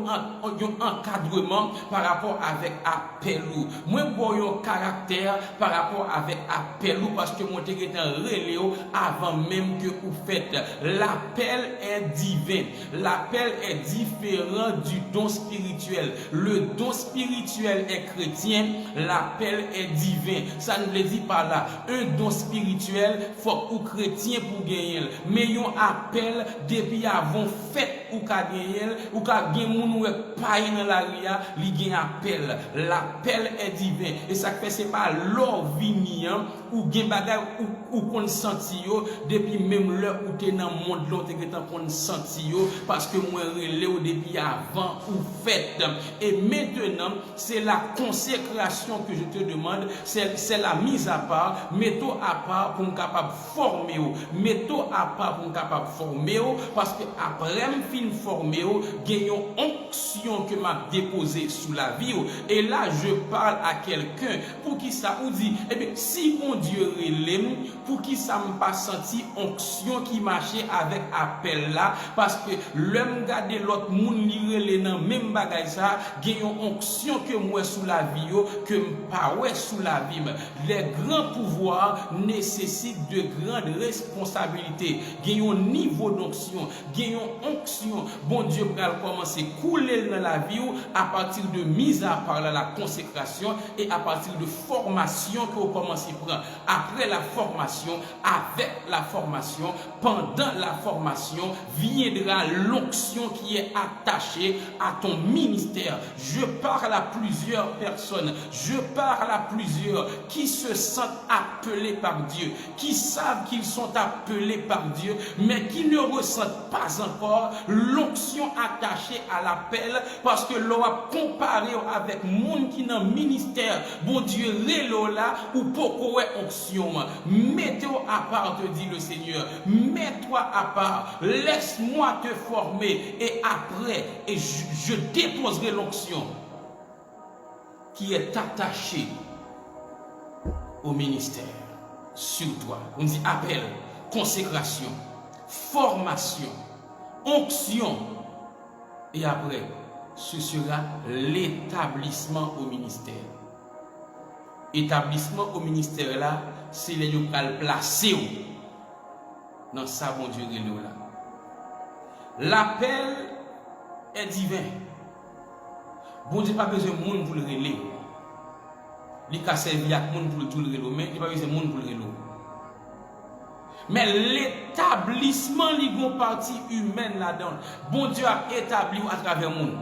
Speaker 1: un encadrement par rapport avec appel ou moi un caractère par rapport avec appel ou parce que moi t'ai relé avant même que vous faites. L'appel est divin, l'appel est différent du don spirituel. Le don spirituel est chrétien, l'appel est divin. Ça ne le dit pas là. Un don spirituel faut ou chrétien pour gagner, mais yon appel depuis avant fait ou ka gagner ou ka gen moun ou pas dans la ria, li gen appel. L'appel est divin et ça fait c'est pas l'or vinian ou gen bagay ou kon senti yo depuis même l'heure où t'es dans monde l'autre que t'en kon senti yo parce que moi relé ou depuis avant ou fait. Et maintenant c'est la consécration que je te demande, c'est la mise à part, mets-toi à part pour capable former ou mets-toi à part pour capable former parce que après me fin former gagnons onction que m'a déposé sous la vie et là je parle à quelqu'un pour qui ça ou dit eh bien si mon Dieu relève pour qui ça me pas senti onction qui marchait avec appel là parce que l'homme garder l'autre monde li relève dans même bagage ça gagnons onction que moi sous la vie que pas ouais sous la vie. Les grands pouvoirs nécessitent de grandes responsabilités. Gagnons niveau d'onction, gagnons onction. Bon Dieu va commencer à couler dans la vie à partir de mise à part la consécration et à partir de formation que vous commencez à prendre. Après la formation, avec la formation, pendant la formation, viendra l'onction qui est attachée à ton ministère. Je parle à plusieurs personnes, je parle à plusieurs qui se sentent appelés par Dieu, qui savent qu'ils sont appelés par Dieu, mais qui ne ressentent pas encore l'onction attachée à l'appel, parce que l'on a comparé avec monde qui dans le ministère, bon Dieu, rélo là, ou pourquoi onction. Mets-toi à part, te dit le Seigneur, mets-toi à part, laisse-moi te former, et après, et je déposerai l'onction qui est attachée au ministère sur toi. On dit appel, consécration, formation, onction. Et après, ce sera l'établissement au ministère. Établissement au ministère là, c'est les gens qui placé dans ça, bon Dieu, là. L'appel est divin. Bon Dieu, pas besoin de monde pour le relayer. Il a servi à monde pour tout le relais, mais il n'y a pas besoin de monde pour le relais. Mais l'établissement, il y a une partie humaine là-dedans. Bon Dieu a établi à travers le monde.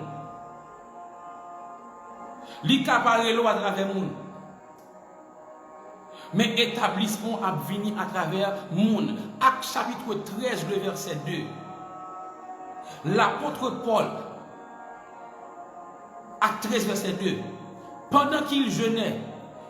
Speaker 1: Il a parlé à travers le monde. Mais établissement a venu à travers le monde. Acte chapitre 13, le verset 2. L'apôtre Paul, acte 13, verset 2. Pendant qu'il jeûnait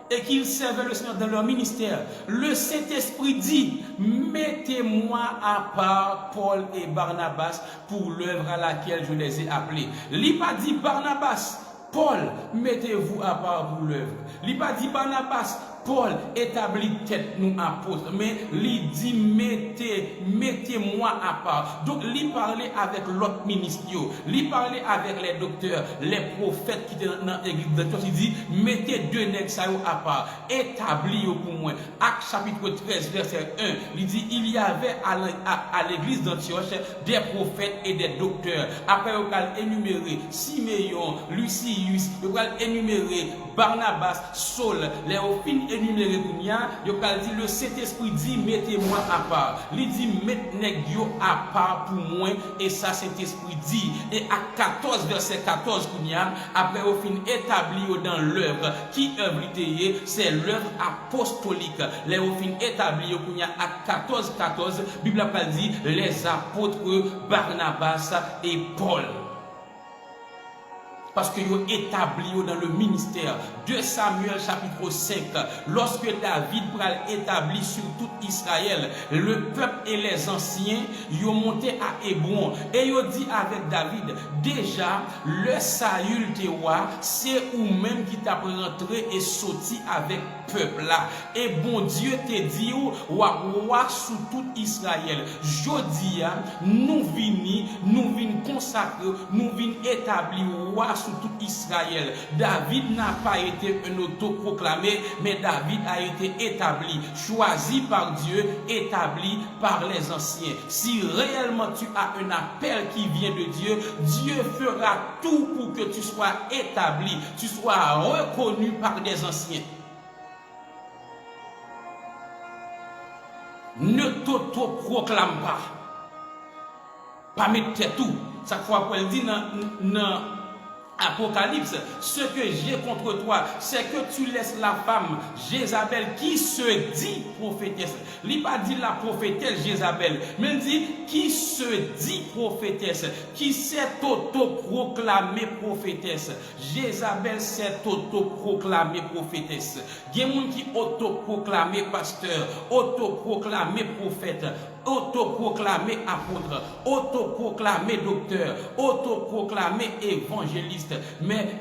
Speaker 1: et qu'ils servaient le Seigneur dans leur ministère, le Saint-Esprit dit: mettez-moi à part Paul et Barnabas pour l'œuvre à laquelle je les ai appelés. Il n'a pas dit Barnabas, Paul, mettez-vous à part pour l'œuvre. Il n'a pas dit Barnabas, Paul, établit tête nous apôtres, mais il dit mettez-moi à part. Donc il parlait avec l'autre ministre, il parlait avec les docteurs, les prophètes qui étaient dans l'église. Il dit mettez deux nègres à part, établis pour moi. Acte chapitre 13, verset 1, il dit il y avait à l'église d'Antioche des prophètes et des docteurs. Après il va énumérer Siméon, Lucius, il va énumérer Barnabas, Saul, les ofines énumérés pour nous, il dit le Saint-Esprit dit mettez-moi à part. Il dit mettez à part pour moi, et ça Saint-Esprit dit. Et à 14 verset 14 pour nous, après au fin établi dans l'œuvre qui œuvre c'est l'œuvre apostolique. Les au fin établi pour nous à 14 14, Bible a dit les apôtres Barnabas et Paul. Parce qu'ils ont établi dans le ministère. 2 Samuel chapitre 5, lorsque David pral établi sur tout Israël, le peuple et les anciens, ils ont monté à Hébron et ils ont dit avec David, déjà le Saül te roi, c'est ou même qui t'a rentré et sorti avec peuple là. Et bon Dieu te dit roi sous tout Israël. Jodi nous vini consacrer, nous vini établir roi sous tout Israël. David n'a pas été un autoproclamé, mais David a été établi, choisi par Dieu, établi par les anciens. Si réellement tu as un appel qui vient de Dieu, Dieu fera tout pour que tu sois établi, tu sois reconnu par des anciens. Ne t'autoproclame pas. Pas mettre tout. Chaque fois qu'elle dit non. Apocalypse, ce que j'ai contre toi, c'est que tu laisses la femme Jézabel qui se dit prophétesse. Il n'a pas dit la prophétesse Jézabel, mais il dit qui se dit prophétesse, qui s'est autoproclamée prophétesse. Jézabel s'est autoproclamée prophétesse. Il y a des gens qui autoproclamé pasteur, autoproclamé prophète, autoproclamé apôtre, autoproclamé docteur, autoproclamé évangéliste. Mais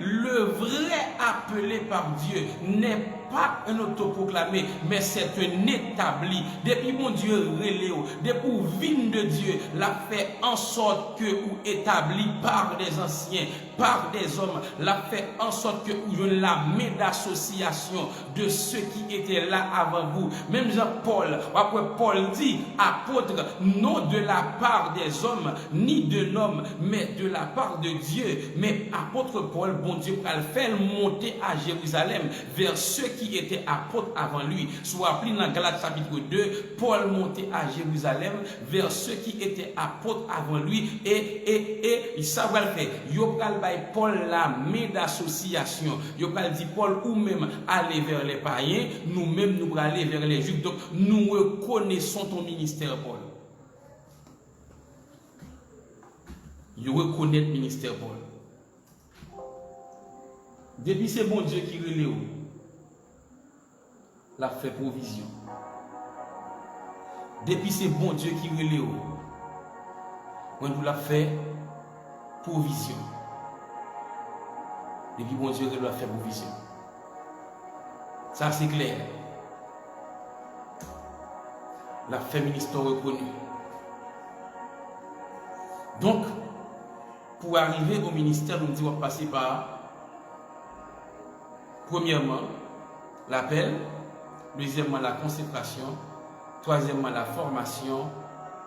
Speaker 1: le vrai appelé par Dieu n'est pas un autoproclamé, mais c'est un établi. Depuis mon Dieu reléo, depuis vine de Dieu, l'a fait en sorte que ou établi par des anciens, par des hommes, l'a fait en sorte que ou je la mets d'association de ceux qui étaient là avant vous. Même Jean-Paul, après Paul dit, apôtre, non de la part des hommes, ni de l'homme, mais de la part de Dieu. Mais apôtre Paul, bon Dieu, va le faire monter à Jérusalem vers ceux qui étaient apôtres avant lui. Soit appelé dans Galates chapitre 2, Paul montait à Jérusalem vers ceux qui étaient apôtres avant lui. Et ça va le faire. Yopal by Paul la main d'association. Yopal dit Paul ou même aller vers les païens, nous-mêmes nous allons aller vers les juifs. Donc nous reconnaissons ton ministère, Paul. Vous reconnaissez le ministère, Paul. Depuis c'est bon Dieu qui relève, l'a fait provision. Depuis c'est bon Dieu qui relève, on nous l'a fait provision. Depuis bon Dieu l'a fait provision. Ça c'est clair. La fait ministère reconnu. Donc, pour arriver au ministère, nous devons passer par, premièrement, l'appel, deuxièmement, la consécration, troisièmement, la formation,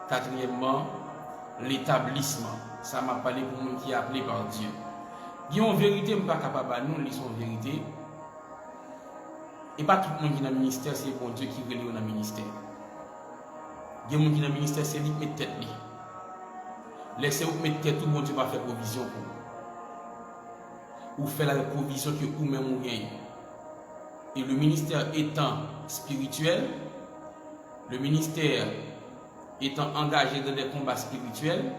Speaker 1: quatrièmement, l'établissement. Ça m'a parlé pour nous qui est appelé par Dieu. Il y a une vérité, je ne suis pas capable de nous, lisons une vérité. Et pas tout le monde qui est dans le ministère, c'est bon Dieu qui relève dans le ministère. Il y a des gens qui dans le ministère, c'est lui qui met tête. Laissez-vous mettre tête, tout le monde va faire provision pour vous. Ou faire la provision que vous-même vous gagnez. Et le ministère étant spirituel, le ministère étant engagé dans des combats spirituels,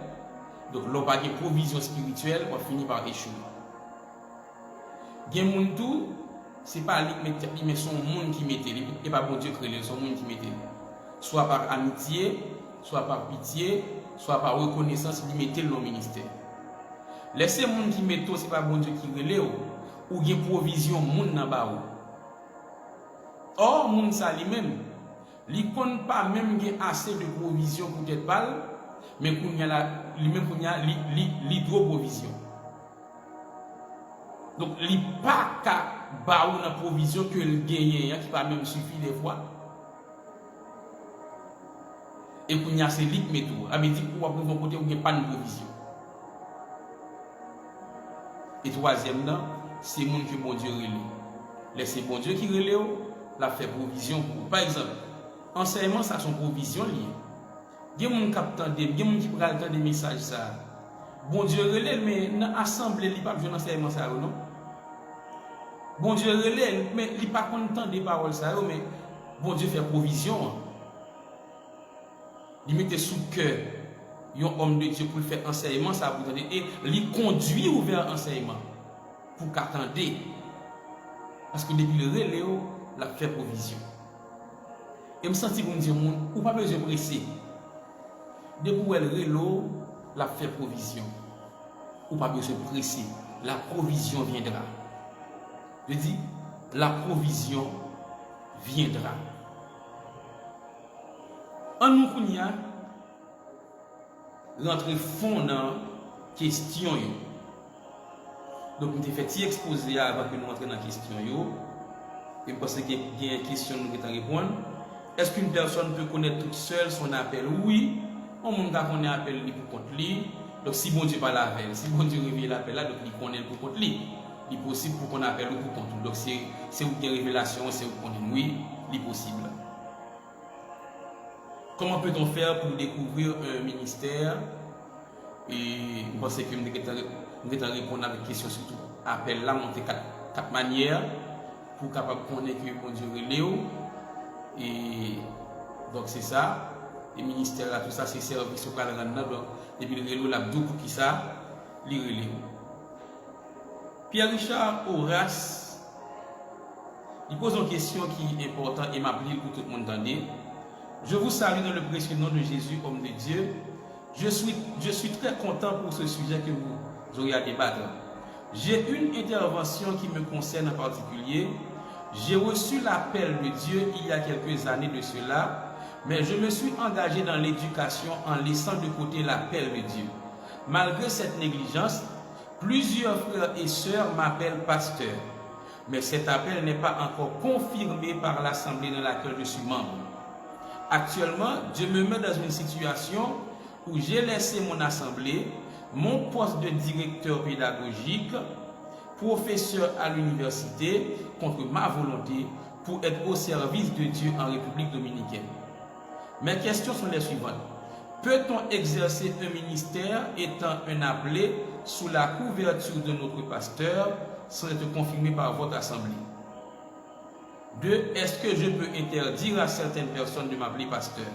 Speaker 1: donc l'on pas de provision spirituelle, on finit par échouer. Il y a des gens tout, c'est pas lui mais son monde qui mette, et pas bon Dieu créé, son monde qui mette. Soit par amitié, soit par pitié, soit par reconnaissance, il mette le ministère. Laissez les gens qui mettent, c'est pas bon Dieu qui relève, ou il y a provision, monde n'a pas. Or, moun sa lui-même, il ne compte pas même assez de provision pour être balle, mais lui-même il y a l'hydroprovision. Donc, il n'y a pas qu'à baou la provision que le gagne, qui va même suffire des fois. Et qu'il y a ces lits métaux. Ça veut dire qu'on va pouvoir côté où il n'y a pas de provision. Et troisième, c'est le monde que bon Dieu relève. Laissez bon Dieu qui relève. La fait provision pour. Par exemple, enseignement, ça son provision liée. Il y a des gens qui captent, il y a des gens qui prennent des messages. Ça. Bon Dieu relève, mais dans l'assemblée, il n'y a pas besoin d'enseignement, ça, non? Bon Dieu relève, mais il n'y a pas content des paroles, ça, mais bon Dieu fait provision. Il met sous le cœur un homme de Dieu pour faire enseignement, ça vous donne, et il conduit vers l'enseignement pour qu'attendez. Parce que depuis le relais, la fait provision. Et me sentis pour me dire, ou pas besoin de presser. Depuis le relais, la fait provision. Ou pas besoin de presser. La provision viendra. Je dis, la provision viendra. En nous, il rentrer fond dans la question. Donc, nous avons fait exposer avant que nous entrions dans la question. Et parce qu'il y a une question que nous répondre. Est-ce qu'une personne peut connaître toute seule son appel? Oui. On peut connaître l'appel pour contre lui. Donc, si bon Dieu parle avec elle, si bon Dieu révèle l'appel là, donc il connaît pour contre lui. Il est possible pour qu'on appelle ou pour contre. Donc, c'est une révélation, c'est une connaître. Oui, il est possible. Comment peut-on faire pour découvrir un ministère? Et je pense que nous allons répondre à la question surtout. Appel là, monter quatre manières pour capable connaître que bon Dieu relève. Et donc c'est ça. Les ministères là, tout ça, c'est service au cadre là. Donc, depuis le relève, l'abdou pour qui ça, les relève. Pierre-Richard Horace, il pose une question qui est importante et m'a plu pour tout le monde entendre. Je vous salue dans le précieux nom de Jésus, homme de Dieu. Je suis très content pour ce sujet que vous aurez à débattre. J'ai une intervention qui me concerne en particulier. J'ai reçu l'appel de Dieu il y a quelques années de cela, mais je me suis engagé dans l'éducation en laissant de côté l'appel de Dieu. Malgré cette négligence, plusieurs frères et sœurs m'appellent pasteur, mais cet appel n'est pas encore confirmé par l'assemblée dans laquelle je suis membre. Actuellement, je me mets dans une situation où j'ai laissé mon assemblée, mon poste de directeur pédagogique, professeur à l'université, contre ma volonté, pour être au service de Dieu en République dominicaine. Mes questions sont les suivantes. Peut-on exercer un ministère étant un appelé sous la couverture de notre pasteur sans être confirmé par votre assemblée? 2. Est-ce que je peux interdire à certaines personnes de m'appeler pasteur?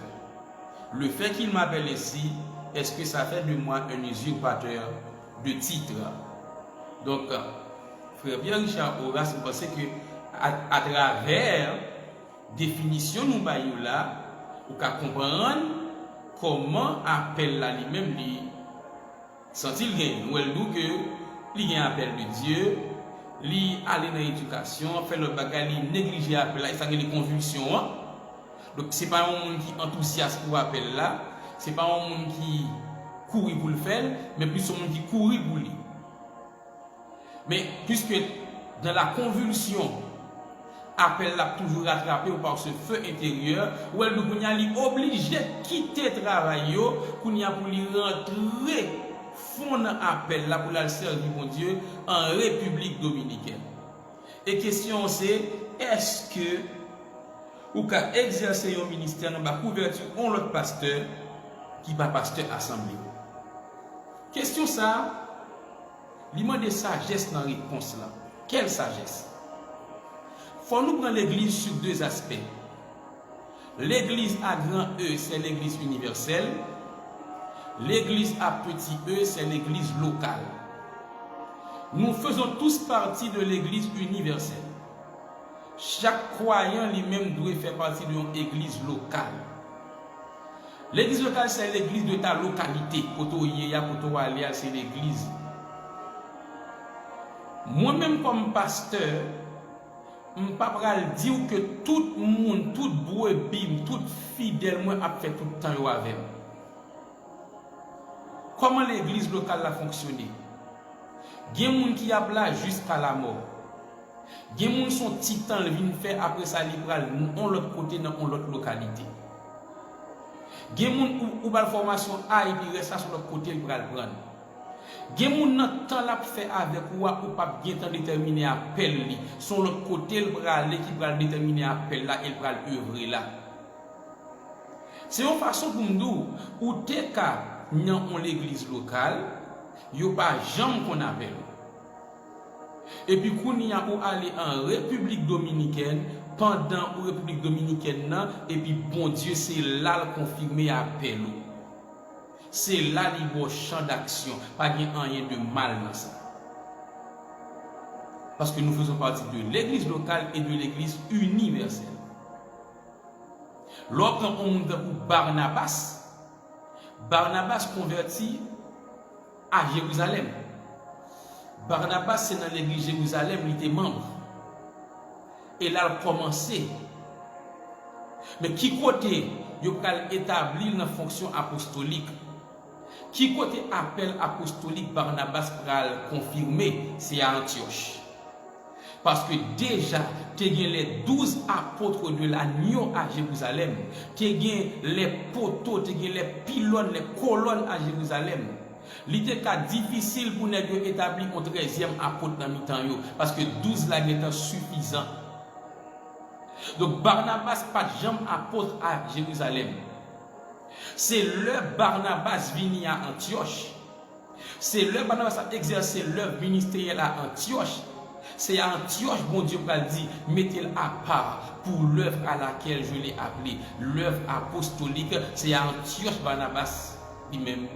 Speaker 1: Le fait qu'il m'appelle ainsi, est-ce que ça fait de moi un usurpateur de titre? Donc, frère Pierre-Richard Horace, vous pensez que à travers définition nous baillons là, vous pouvez comprendre comment appelle là lui-même lui sent-il gain. Ou elle dit que il y a un appel de Dieu. Li aller dans l'éducation, faire le bagage, li négliger appel là, ça a des convulsions. Hein? Donc c'est pas un monde qui enthousiaste pour appel là, c'est pas un monde qui court pour le faire, mais plus un monde qui court pour lui. Mais puisque dans la convulsion, appel là toujours rattrapé par ce feu intérieur, où elle doit obligé de quitter le travail pour lui rentrer fond appel là pour la servir mon Dieu en République dominicaine. Et question c'est, est-ce que ou qu'à exercer un ministère dans la couverture on l'autre pasteur qui pas pasteur assemblée. Question ça, il demande de sagesse dans la réponse là. Quelle sagesse? Faut nous prendre l'église sur deux aspects. L'église à grand E, c'est l'église universelle. L'église à petit E, c'est l'église locale. Nous faisons tous partie de l'église universelle. Chaque croyant lui-même doit faire partie d'une église locale. L'église locale, c'est l'église de ta localité. Poto Yeya, Poto Alia, c'est l'église. Moi-même, comme pasteur, je ne peux pas dire que tout le monde, tout brebis, tout fidèle, moi, a fait tout le temps avec. Comment l'église locale a fonctionné? Il y a des gens qui ont là jusqu'à la mort. Il y a des gens qui sont titans, ils viennent faire après ça, ils vont l'autre côté dans l'autre localité. Il y a des gens qui ont la formation A et puis restent sur l'autre côté, ils vont le prendre. Il y a des gens qui ont temps là pour faire avec ou pas bien temps déterminer appel. Sur l'autre côté, ils vont aller qui va déterminer appel là, ils vont œuvrer là. C'est une façon pour nous, où t'es qu'à dans l'église locale, il n'y a pas jamais qu'on appelle. Et puis, quand il y a où aller en République dominicaine, pendant la République dominicaine, et puis, bon Dieu, c'est là le confirmé appel. C'est là le champ d'action. Pas rien de mal dans ça. Parce que nous faisons partie de l'église locale et de l'église universelle. Lorsqu'on monte pour Barnabas converti à Jérusalem. Barnabas, c'est dans l'église Jérusalem, il était membre. Et là, il a commencé. Mais qui côté, il a établi une fonction apostolique. Qui côté appel apostolique Barnabas pour confirmer, c'est à Antioche. Parce que déjà, tu as les 12 apôtres de l'agneau à Jérusalem. Tu as les poteaux, tu as les pylônes, les colonnes à Jérusalem. L'idée est difficile pour nous établir un 13e apôtre dans le temps. Parce que 12 là est suffisant. Donc Barnabas pas de jambe apôtre à Jérusalem. C'est le Barnabas venu à Antioche. C'est le Barnabas a exercé l'œuvre ministérielle à Antioche. C'est à Antioche, bon Dieu va dire, mettez-le à part pour l'œuvre à laquelle je l'ai appelé. L'œuvre apostolique, c'est à Antioche Barnabas lui-même,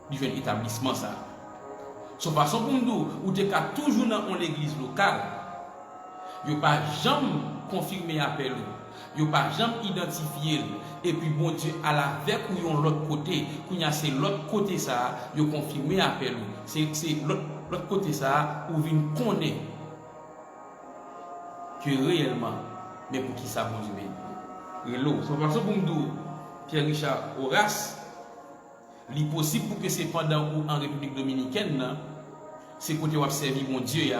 Speaker 1: du jeune établissement ça. Sauf façon pour nous, ou tu es toujours dans l'église locale, il n'y a pas jamais confirmé appel, il n'y a pas jamais identifié. Et puis bon Dieu, à la veille où il y a l'autre côté, c'est l'autre côté ça, il a confirmé appel. C'est l'autre côté ça, où il connaît que réellement, mais pour qui ça bon Dieu. C'est pour ça pour nous, Pierre Richard Horace, il est possible pour que c'est pendant ou en République dominicaine, c'est côté où observer mon Dieu,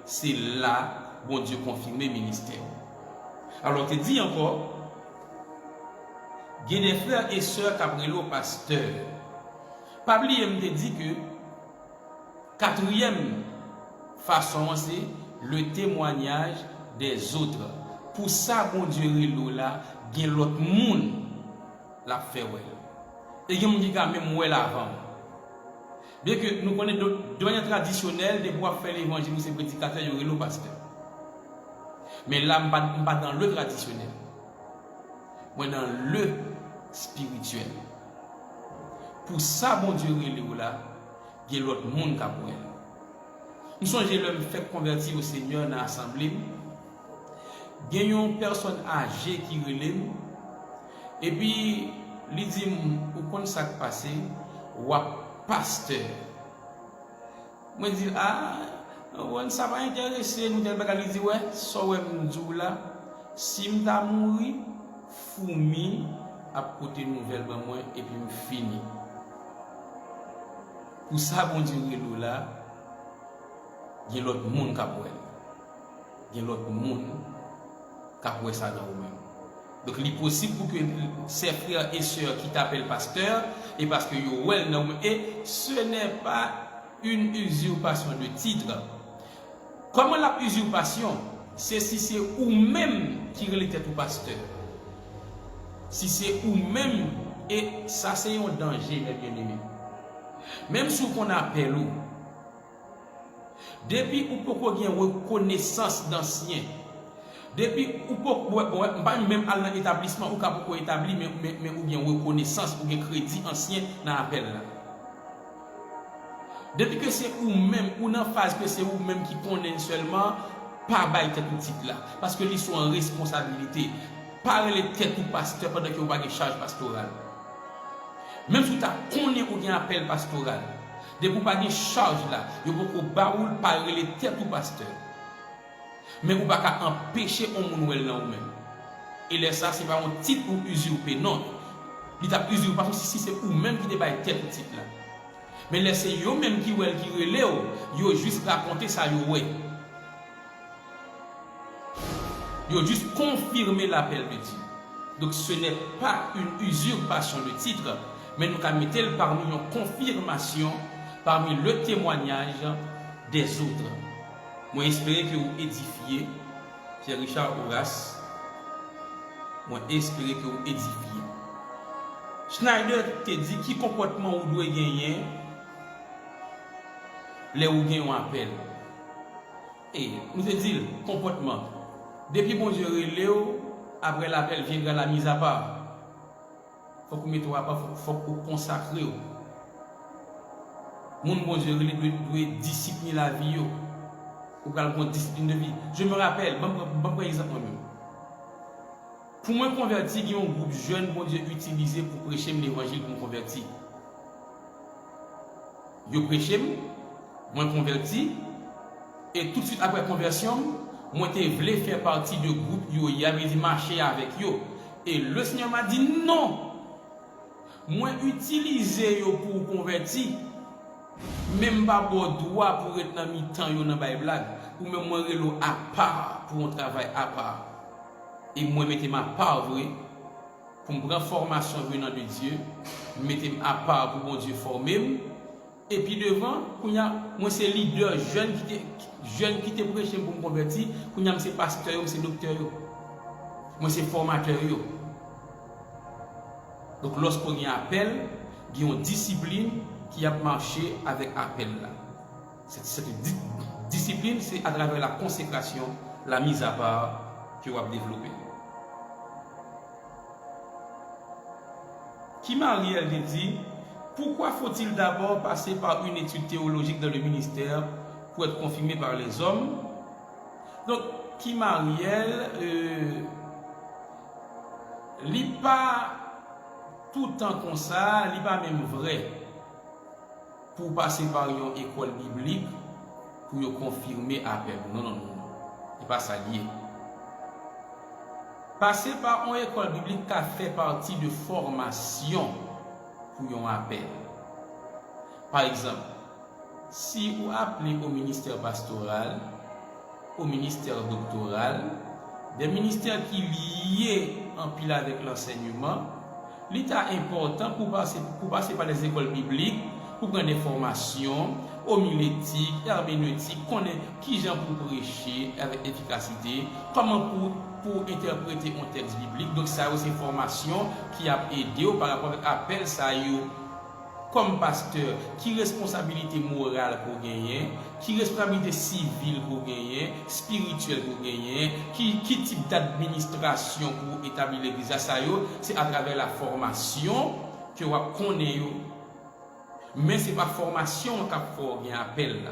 Speaker 1: c'est là, bon Dieu confirmé ministère. Alors, tu dis encore, il y a des frères et sœurs qui ont le pasteur. Pabli me dit que quatrième façon, c'est le témoignage des autres. Pour ça, bon Dieu, là, il y a l'autre monde la fait. Et il y a des gens qui même avant. Bien que nous connaissons de manière traditionnelle, de pouvoir faire l'évangile, c'est prédicateur, il y a le pasteur. Mais là, je ne suis pas dans le traditionnel. Je suis dans le spirituel. Pour ça, bon Dieu, là, il y a l'autre monde qui a pour elle. Nous sommes le fait convertir au Seigneur dans l'assemblée. Il y a une personne âgée qui relève. Et puis, il dit, où qu'on ça passe, ou pasteur. Moi, je dis, ça va intéresser nous. Il dit, ouais, ça va me là. Si je suis mort, fourmi à côté nouvelle pour moi et puis me fini. Pour ça, bon Dieu, là, il y a l'autre monde qui a pour elle. Il y a l'autre monde qui a pour ça dans vous-même. Donc, il est possible pour que ces frères et sœurs qui t'appellent pasteur, et parce que vous well nommé, et ce n'est pas une usurpation de titre. Comment la usurpation? C'est si c'est vous-même qui relève au pasteur. si c'est ou même, et ça c'est un danger, mes bien-aimés. Même si on appelle ou, depuis ou pourquoi il y a une reconnaissance d'anciens, depuis ou pourquoi, pas même à l'établissement ou pourquoi établi, mais ou bien reconnaissance ou bien crédit ancien dans l'appel là. Depuis que c'est ou même, ou dans phase que c'est ou même qui connaît seulement, pas bail tête ou titre là. Parce que ils sont en responsabilité. Parler tête ou pasteur pendant que vous n'avez pas de charge pastorale. Même si vous avez ou bien appel pastoral, de vous pas de charge là, vous pouvez baoul parler tête ou pasteur. Mais vous ne pouvez pas empêcher un monde là ou même. Et là, ça, ce n'est pas un titre ou usurpé, non. Il t'a usurpé parce que si c'est ou même qui déballe tête ou titre là. Mais laissez yo même qui relève, yo juste raconter ça yo ouais. Yo juste confirmer l'appel de Dieu. Donc ce n'est pas une usurpation de titre, mais nous allons mettre parmi une confirmation, parmi le témoignage des autres. Moi j'espère que vous édifiez, Pierre-Richard Horace. Moi j'espère que vous édifiez. Schneider te dit qui comportement vous doit gagner. Les ou gen on appel. Et nous te dit comportement. Depuis bon Dieu relève, après l'appel vient la mise à part. Faut que mettre à part, faut que consacrer. Mon bon Dieu doit discipliner la vie ou quelque discipline de vie. Je me rappelle, bon exemple moi-même. Pour moi converti, il y a un groupe jeune bon Dieu utilisé pour prêcher l'évangile pour me convertir. Yo prêché moi converti, et tout de suite après conversion, moi je voulais faire partie du groupe, il avait dit marcher avec yo. Et le Seigneur m'a dit non. Moi utiliser yo pour convertir, même pas pour droit pour être dans mi-temps yo dans la blague, ou même moi relo à part pour un travail à part. Et moi mettez ma part vrai pour me prendre formation venant de Dieu, mettez à part pour mon Dieu former. Et puis devant, moi c'est leader jeune qui te prêché pour me convertir, c'est pasteur, c'est docteur, moi c'est formateur. Donc lorsqu'on y a appel, il y a une discipline qui a marché avec appel là. Cette discipline, c'est à travers la consécration, la mise à part que vous avez développée. Qui Marielle dit, pourquoi faut-il d'abord passer par une étude théologique dans le ministère pour être confirmé par les hommes? Donc, qui Marielle, lit pas tout le temps comme ça, lit pas même vrai pour passer par une école biblique pour confirmer appel. Non, non, non, non. C'est pas ça lié. Passer par une école biblique qui a fait partie de formation pour un appel. Par exemple, si vous appelez au ministère pastoral, au ministère doctoral, des ministères qui liés en pile avec l'enseignement, l'état important pour passer par les écoles bibliques, pour prendre des formations, homilétique, herméneutique, connaître qui j'en pour prêcher avec efficacité, comment pour interpréter un texte biblique. Donc ça c'est une formation qui a aidé par rapport à l'appel ça comme pasteur, qui responsabilité morale pour gagner, qui responsabilité civile pour gagner, spirituelle pour gagner, qui type d'administration pour établir l'église, ça c'est à travers la formation que vous connaissez. Mais ce n'est pas formation qui a fait un appel là.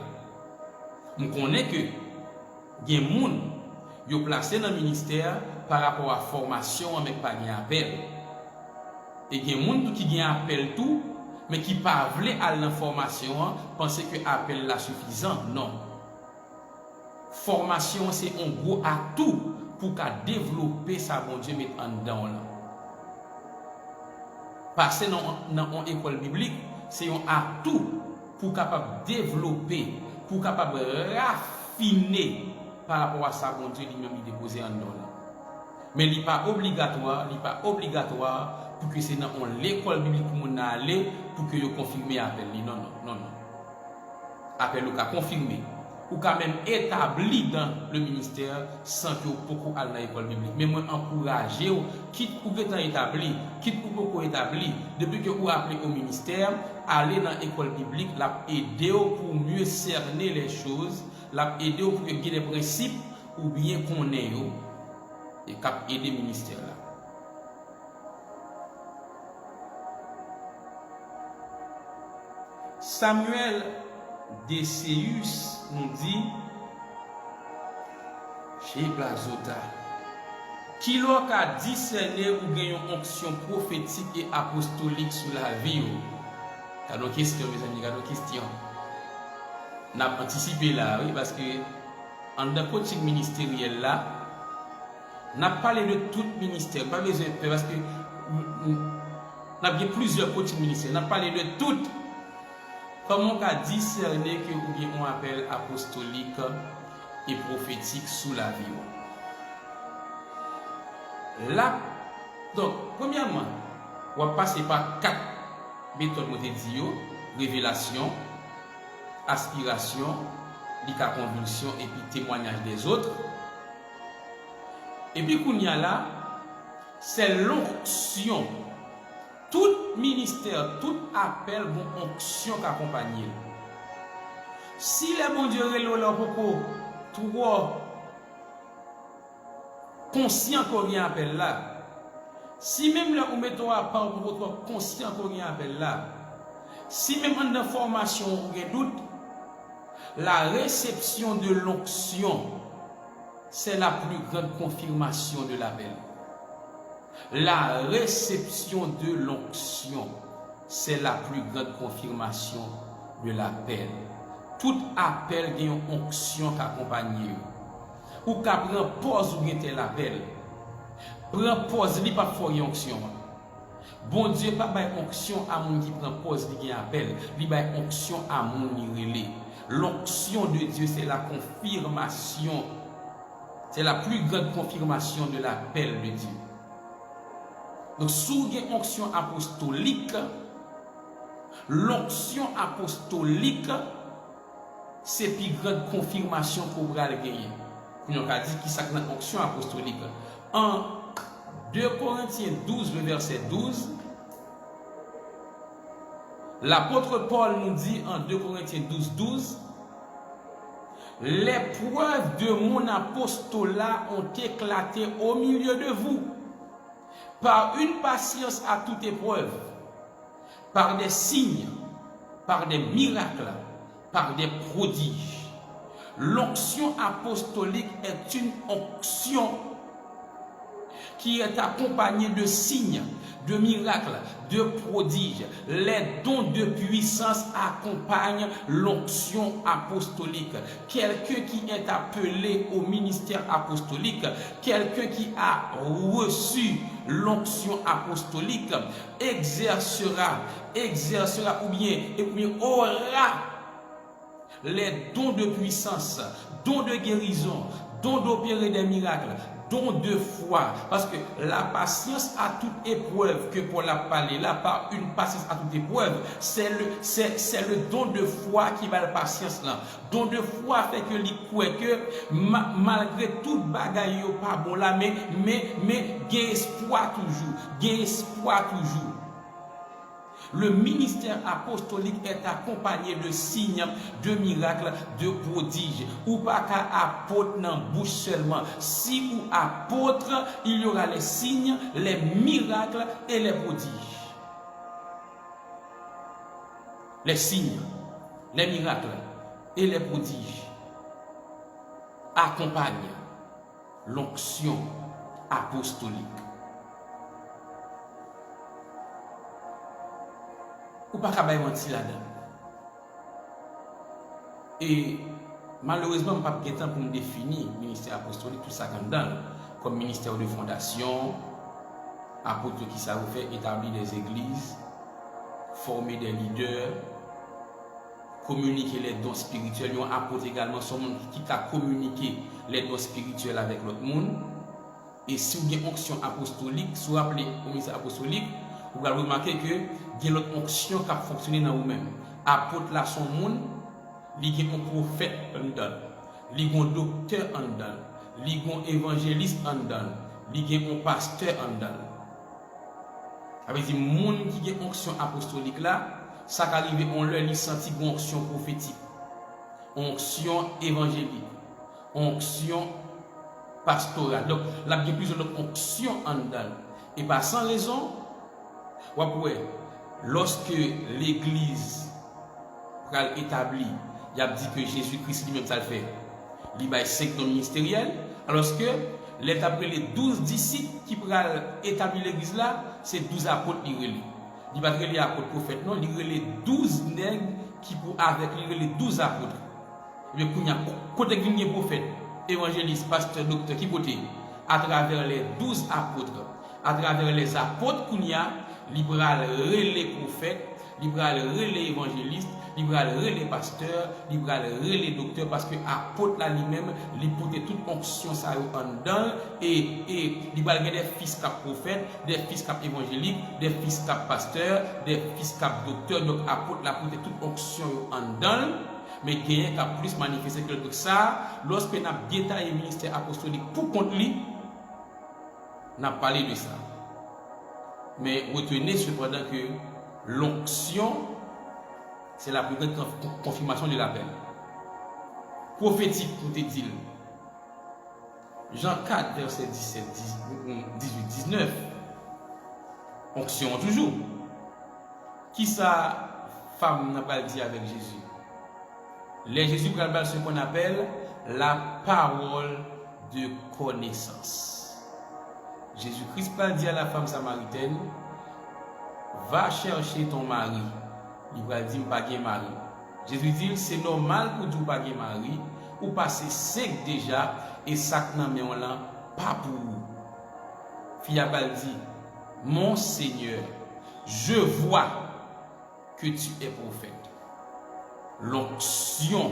Speaker 1: Nous connaissons que il y a des gens qui sont placés dans le ministère par rapport à la formation avec pas un appel. Et il y a des gens qui ont un appel tout, mais qui ne pas à l'information, penser que l'appel là suffisant. Non. Formation, c'est un gros atout pour développer sa bon Dieu mettre en dedans là. Passer dans une école biblique, c'est un atout pour capable développer, pour capable raffiner par rapport à ça bon Dieu lui-même il déposé en dedans là. Mais il n'est pas obligatoire, pour que c'est dans l'école biblique pour nous aller pour que vous confirmez l'appel. Non, non, non, non. Appel au cas confirmé. ou quand même établi dans le ministère sans que vous beaucoup à l'école biblique. Mais moi, encouragez vous, quitte ou étant établi, quitte ou beaucoup établi, depuis que vous appelez au ministère, allez dans l'école biblique, l'a aider pour mieux cerner les choses, l'a aider pour que des principes ou bien qu'on ait et cap aider le ministère là. Samuel Deseus nous dit chez Plazota qui a discerné ou gagne une onction prophétique et apostolique sur la vie. T'as nos questions, mes amis, t'as nos questions. On a anticipé là, oui, parce que en dans le coaching ministériel là, on a parlé de tout ministère, pas besoin de peur, parce que on a plusieurs coaching ministériels, on a parlé de tout. Comment on a discerné que vous avez un appel apostolique et prophétique sous la vie? Là, donc, premièrement, on va passer par 4 méthodes de révélation, aspiration, convulsion et puis témoignage des autres. Et puis, qu'on y a là, c'est l'onction. Tout ministère, tout appel, bon onction qui accompagne. Si les bon Dieu est là pour trop conscient qu'on y a appel là, si même là on met à part pour trop conscient qu'on y a appel là, si même en information ou un doute, la réception de l'onction, c'est la plus grande confirmation de l'appel. La réception de l'onction, c'est la plus grande confirmation de l'appel. Tout appel a une onction qui accompagne. Ou qui prend pause ou bien l'appel. Prend pause, il n'y a pas de onction. Bon Dieu, pas de onction à mon qui prend pause, il y a appel. Il y a onction à mon relais. L'onction de Dieu, c'est la confirmation. C'est la plus grande confirmation de l'appel de Dieu. Donc, sous une onction apostolique, l'onction apostolique, c'est plus grande confirmation pour le gagner. Nous avons dit qui c'est une onction apostolique. En 2 Corinthiens 12, le verset 12, l'apôtre Paul nous dit en 2 Corinthiens 12, 12, les preuves de mon apostolat ont éclaté au milieu de vous. Par une patience à toute épreuve, par des signes, par des miracles, par des prodiges. L'onction apostolique est une onction qui est accompagnée de signes, de miracles, de prodiges. Les dons de puissance accompagnent l'onction apostolique. Quelqu'un qui est appelé au ministère apostolique, quelqu'un qui a reçu l'onction apostolique, exercera ou bien aura les dons de puissance, dons de guérison, dons d'opérer des miracles, dons de foi. Parce que la patience à toute épreuve que Paul a parlé, là, par une patience à toute épreuve, c'est le don de foi qui va la patience là. Don de foi fait que il croit que malgré toute bagaille pas bon là, mais gain espoir toujours. Le ministère apostolique est accompagné de signes, de miracles, de prodiges. Ou pas qu'à apôtre dans bouche seulement. Si ou apôtre, il y aura les signes, les miracles et les prodiges. Les signes, les miracles et les prodiges accompagnent l'onction apostolique. Ou pas qu'à mentir là-dedans. Et malheureusement, je n'ai pas de temps pour me définir le ministère apostolique, tout ça comme ministère de fondation, apôtre qui ça vous fait établir des églises, former des leaders, communiquer les dons spirituels. Il y a un apôtre également, son monde qui a communiqué les dons spirituels avec l'autre monde. Et si vous avez une onction apostolique, si vous appelez au ministère apostolique, vous allez remarquer que il y a l'autre onction qui a fonctionné dans vous-même. Apôtre là son monde, li gen un prophète en dedans, li gen un docteur en dedans, li gen un évangéliste en dedans, li gen un pasteur en dedans. Avec des gens qui ont onction apostolique là, ça qu'arrive on leur li senti une onction prophétique, onction évangélique, onction pastorale. Donc, là, il y a plusieurs onctions en dedans. Et pas sans raison, lorsque l'Église est établie, il a dit que Jésus-Christ lui-même ça le fait. Il a 5 dons ministériels, alors que les 12 disciples qui pourraient établir l'église là, c'est 12 apôtres qui relient. Il va les apôtres prophètes, non, il relient 12 nègres qui pour avec les 12 apôtres. Et puis, il y a côté de prophète, évangéliste, pasteur, docteur, qui côté à travers les 12 apôtres, à travers les apôtres qu'il y a, libéral relais prophètes, libéral relais évangéliste, libéral relais pasteur, libéral relais docteur, parce que apôtre là lui-même, il portait toute onction ça en dedans et libéral des fils cap prophète, des fils cap évangélique, des fils cap pasteur, des fils cap docteur, donc apôtre là portait toute onction en dedans. Mais quelqu'un qui a plus manifesté que ça, lorsque nous avons détaillé le ministère apostolique pour contre lui, nous avons parlé de ça. Mais retenez cependant que l'onction, c'est la plus grande confirmation de l'appel. Prophétique, pour te dire. Jean 4, verset 17, 18, 19. Onction toujours. Qui ça, femme n'a pas dit avec Jésus? Les Jésus parle ce qu'on appelle la parole de connaissance. Jésus-Christ pas dit à la femme samaritaine, va chercher ton mari. Il va dire pas de mari. Jésus dit c'est normal pour dire pas de mari ou passer sec déjà et ça nan mais on là pas pour vous. Fille a dit mon Seigneur, je vois que tu es prophète. L'onction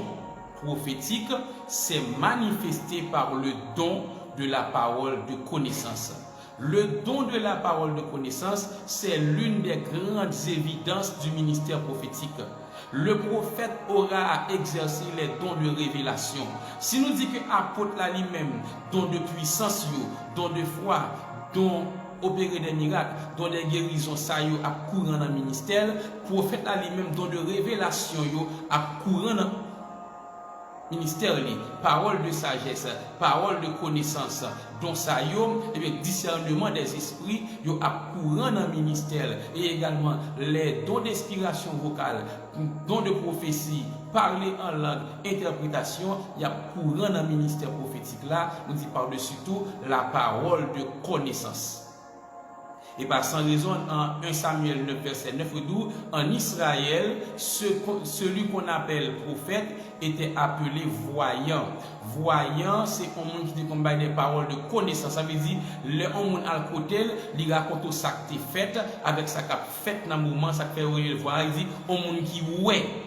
Speaker 1: prophétique s'est manifestée par le don de la parole de connaissance. Le don de la parole de connaissance, c'est l'une des grandes évidences du ministère prophétique. Le prophète aura à exercer les dons de révélation. Si nous disons que l'apôtre là lui-même, don de puissance, don de foi, don opérer des miracles, don des guérisons, ça yo a courant dans le ministère, prophète là lui-même, don de révélation, yo a courant dans ministère, parole de sagesse, parole de connaissance, dont ça yo, et bien discernement des esprits, yo a courant dans le ministère, et également les dons d'inspiration vocale, dons de prophétie, parler en langue, interprétation, il y a courant dans le ministère prophétique là, nous dit par-dessus tout la parole de connaissance. Et par sans raison, en 1 Samuel 9, verset 9 ou 12, en Israël, celui qu'on appelle prophète était appelé voyant. Voyant, c'est un monde qui combine des paroles de connaissance. Ça veut dire, le monde à côté, il raconte ça qui est fait, avec ça qui est fait dans le moment, ça fait voir, il dit, un monde qui ouais.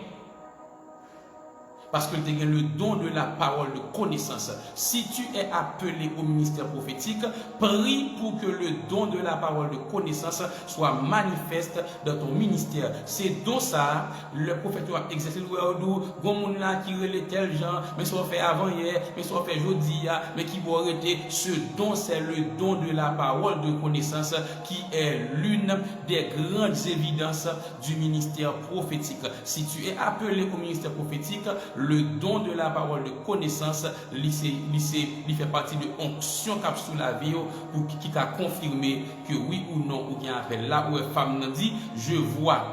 Speaker 1: Parce que tu as le don de la parole de connaissance. Si tu es appelé au ministère prophétique, prie pour que le don de la parole de connaissance soit manifeste dans ton ministère. C'est don ça, le prophète va exercer le wordou, bon monde là qui relève tel genre, mais ça fait avant hier, mais ça fait jeudi, mais qui va arrêter. Ce don, c'est le don de la parole de connaissance qui est l'une des grandes évidences du ministère prophétique. Si tu es appelé au ministère prophétique, le don de la parole de connaissance, il fait partie de l'onction qui sous la vie pour qui a confirmé que oui ou non, ou bien appelle là où une femme dit je vois.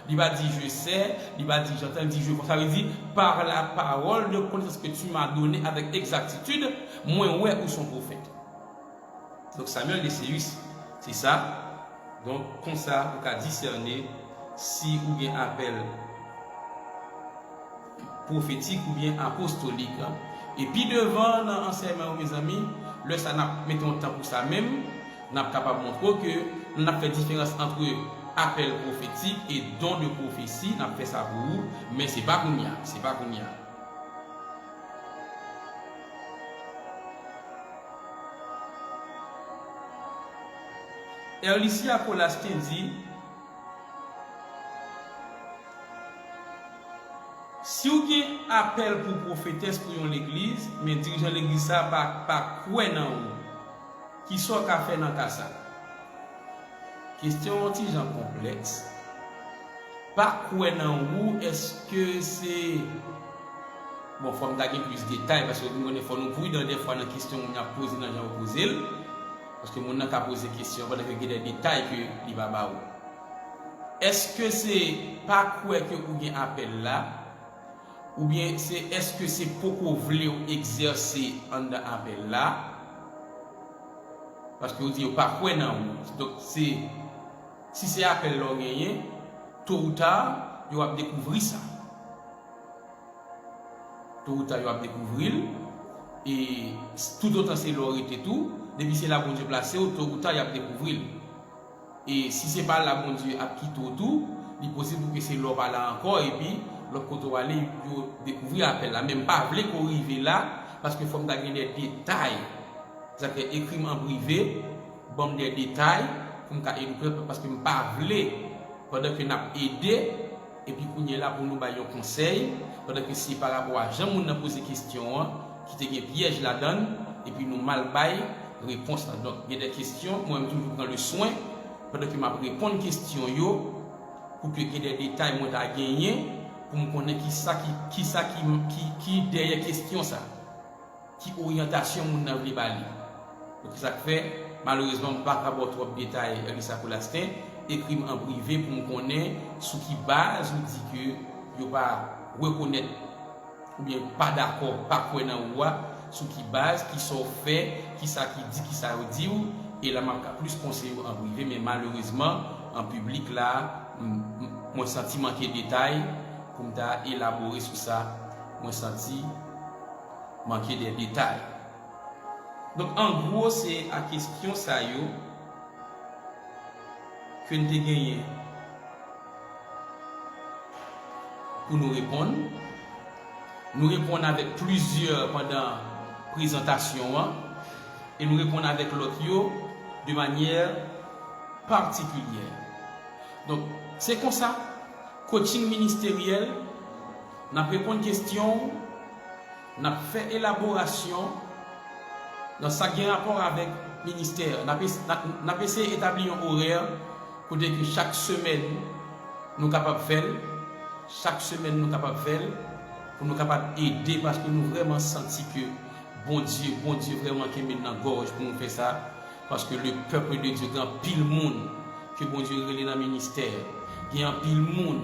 Speaker 1: Il va dire je sais, il va dire j'entends, il dit je vois. Ça veut dire par la parole de connaissance que tu m'as donné avec exactitude, moi ouais où son prophète. Donc Samuel de Séus, c'est ça. Donc comme ça, vous pouvez discerner si ou bien appel prophétique ou bien apostolique. Et puis devant l'enseignement, mes amis, le ça n'a mettons temps pour ça même, n'a pas capable de montrer que nous avons fait différence entre appel prophétique et don de prophétie, n'a fait ça pour vous, mais c'est pas qu'on y a, c'est pas qu'on y a. Et ici à Colastin dit Si vous avez un appel pour prophétesse pour l'église, mais dirigeant l'église ça pas quoi dans vous. Qui soit qu'a fait dans ça. Question anti-gens complexe. Pas quoi dans vous, est-ce que c'est bon, faut me donner plus de détails parce que nous faut nous dans des fois dans question on a posé dans gens posé parce que mon n'a pas posé question parce que il y a des détails que il va ba. Est-ce que c'est pas quoi que vous avez appel là ou bien c'est est-ce que c'est pour que vous voulez exercer en appel là parce que vous dites pas quoi non donc c'est si c'est appel là gagné tôt ou tard vous allez découvrir ça tôt ou tard vous allez découvrir et tout autant c'est l'orité tout depuis c'est la bon Dieu placé tôt ou tard vous allez découvrir et si c'est pas la bon Dieu à qui tout il est possible que c'est l'or pas là encore et puis l'autre côté va aller découvrir appel là même pas voulez qu'on arrive là parce que faut me donner des détails c'est-à-dire écrit en privé bon des détails pour me parce que me pas voulez pendant que n'a aidé et puis qu'on est là pour nous bailler un conseil pendant que si par rapport à Jean moun n'a posé question qui te piège la donne et puis nous mal bail réponse là donc il y a des questions moi toujours prendre le soin pendant que m'a répondre question yo pour que y ait des détails moi t'a gagné pour me connaître qui derrière question ça qui orientation moun n'a vle bali donc ça fait malheureusement pas avoir trop de détails avec ça pour l'instant écrit en privé pour me connaître sous qui base nous dit que yo pas reconnaître ou bien pas d'accord pas quoi dans ou sous qui base qui sont fait qui ça qui dit qui ça dit et là m'a plus conseillé en privé mais malheureusement en public là moi senti manquer de détails pour m'ta élaborer sur ça moi senti manquer des détails donc en gros c'est à question ça yo que nous avons gagné pour nous répondre. Nous répondons avec plusieurs pendant la présentation et nous répondons avec l'autre de manière particulière. Donc, c'est comme ça, coaching ministériel, nous répondons aux questions, nous fait élaboration, dans ça qui a rapport avec le ministère. Nous avons essayé d'établir un horaire pour dire que chaque semaine, nous sommes capables de faire. Chaque semaine, nous sommes capables de faire. Pour nous capables d'aider parce que nous vraiment senti que bon Dieu vraiment qui met dans la gorge pour nous faire ça. Parce que le peuple de Dieu, il y a pile monde que bon Dieu relève dans le ministère. Il y a pile monde,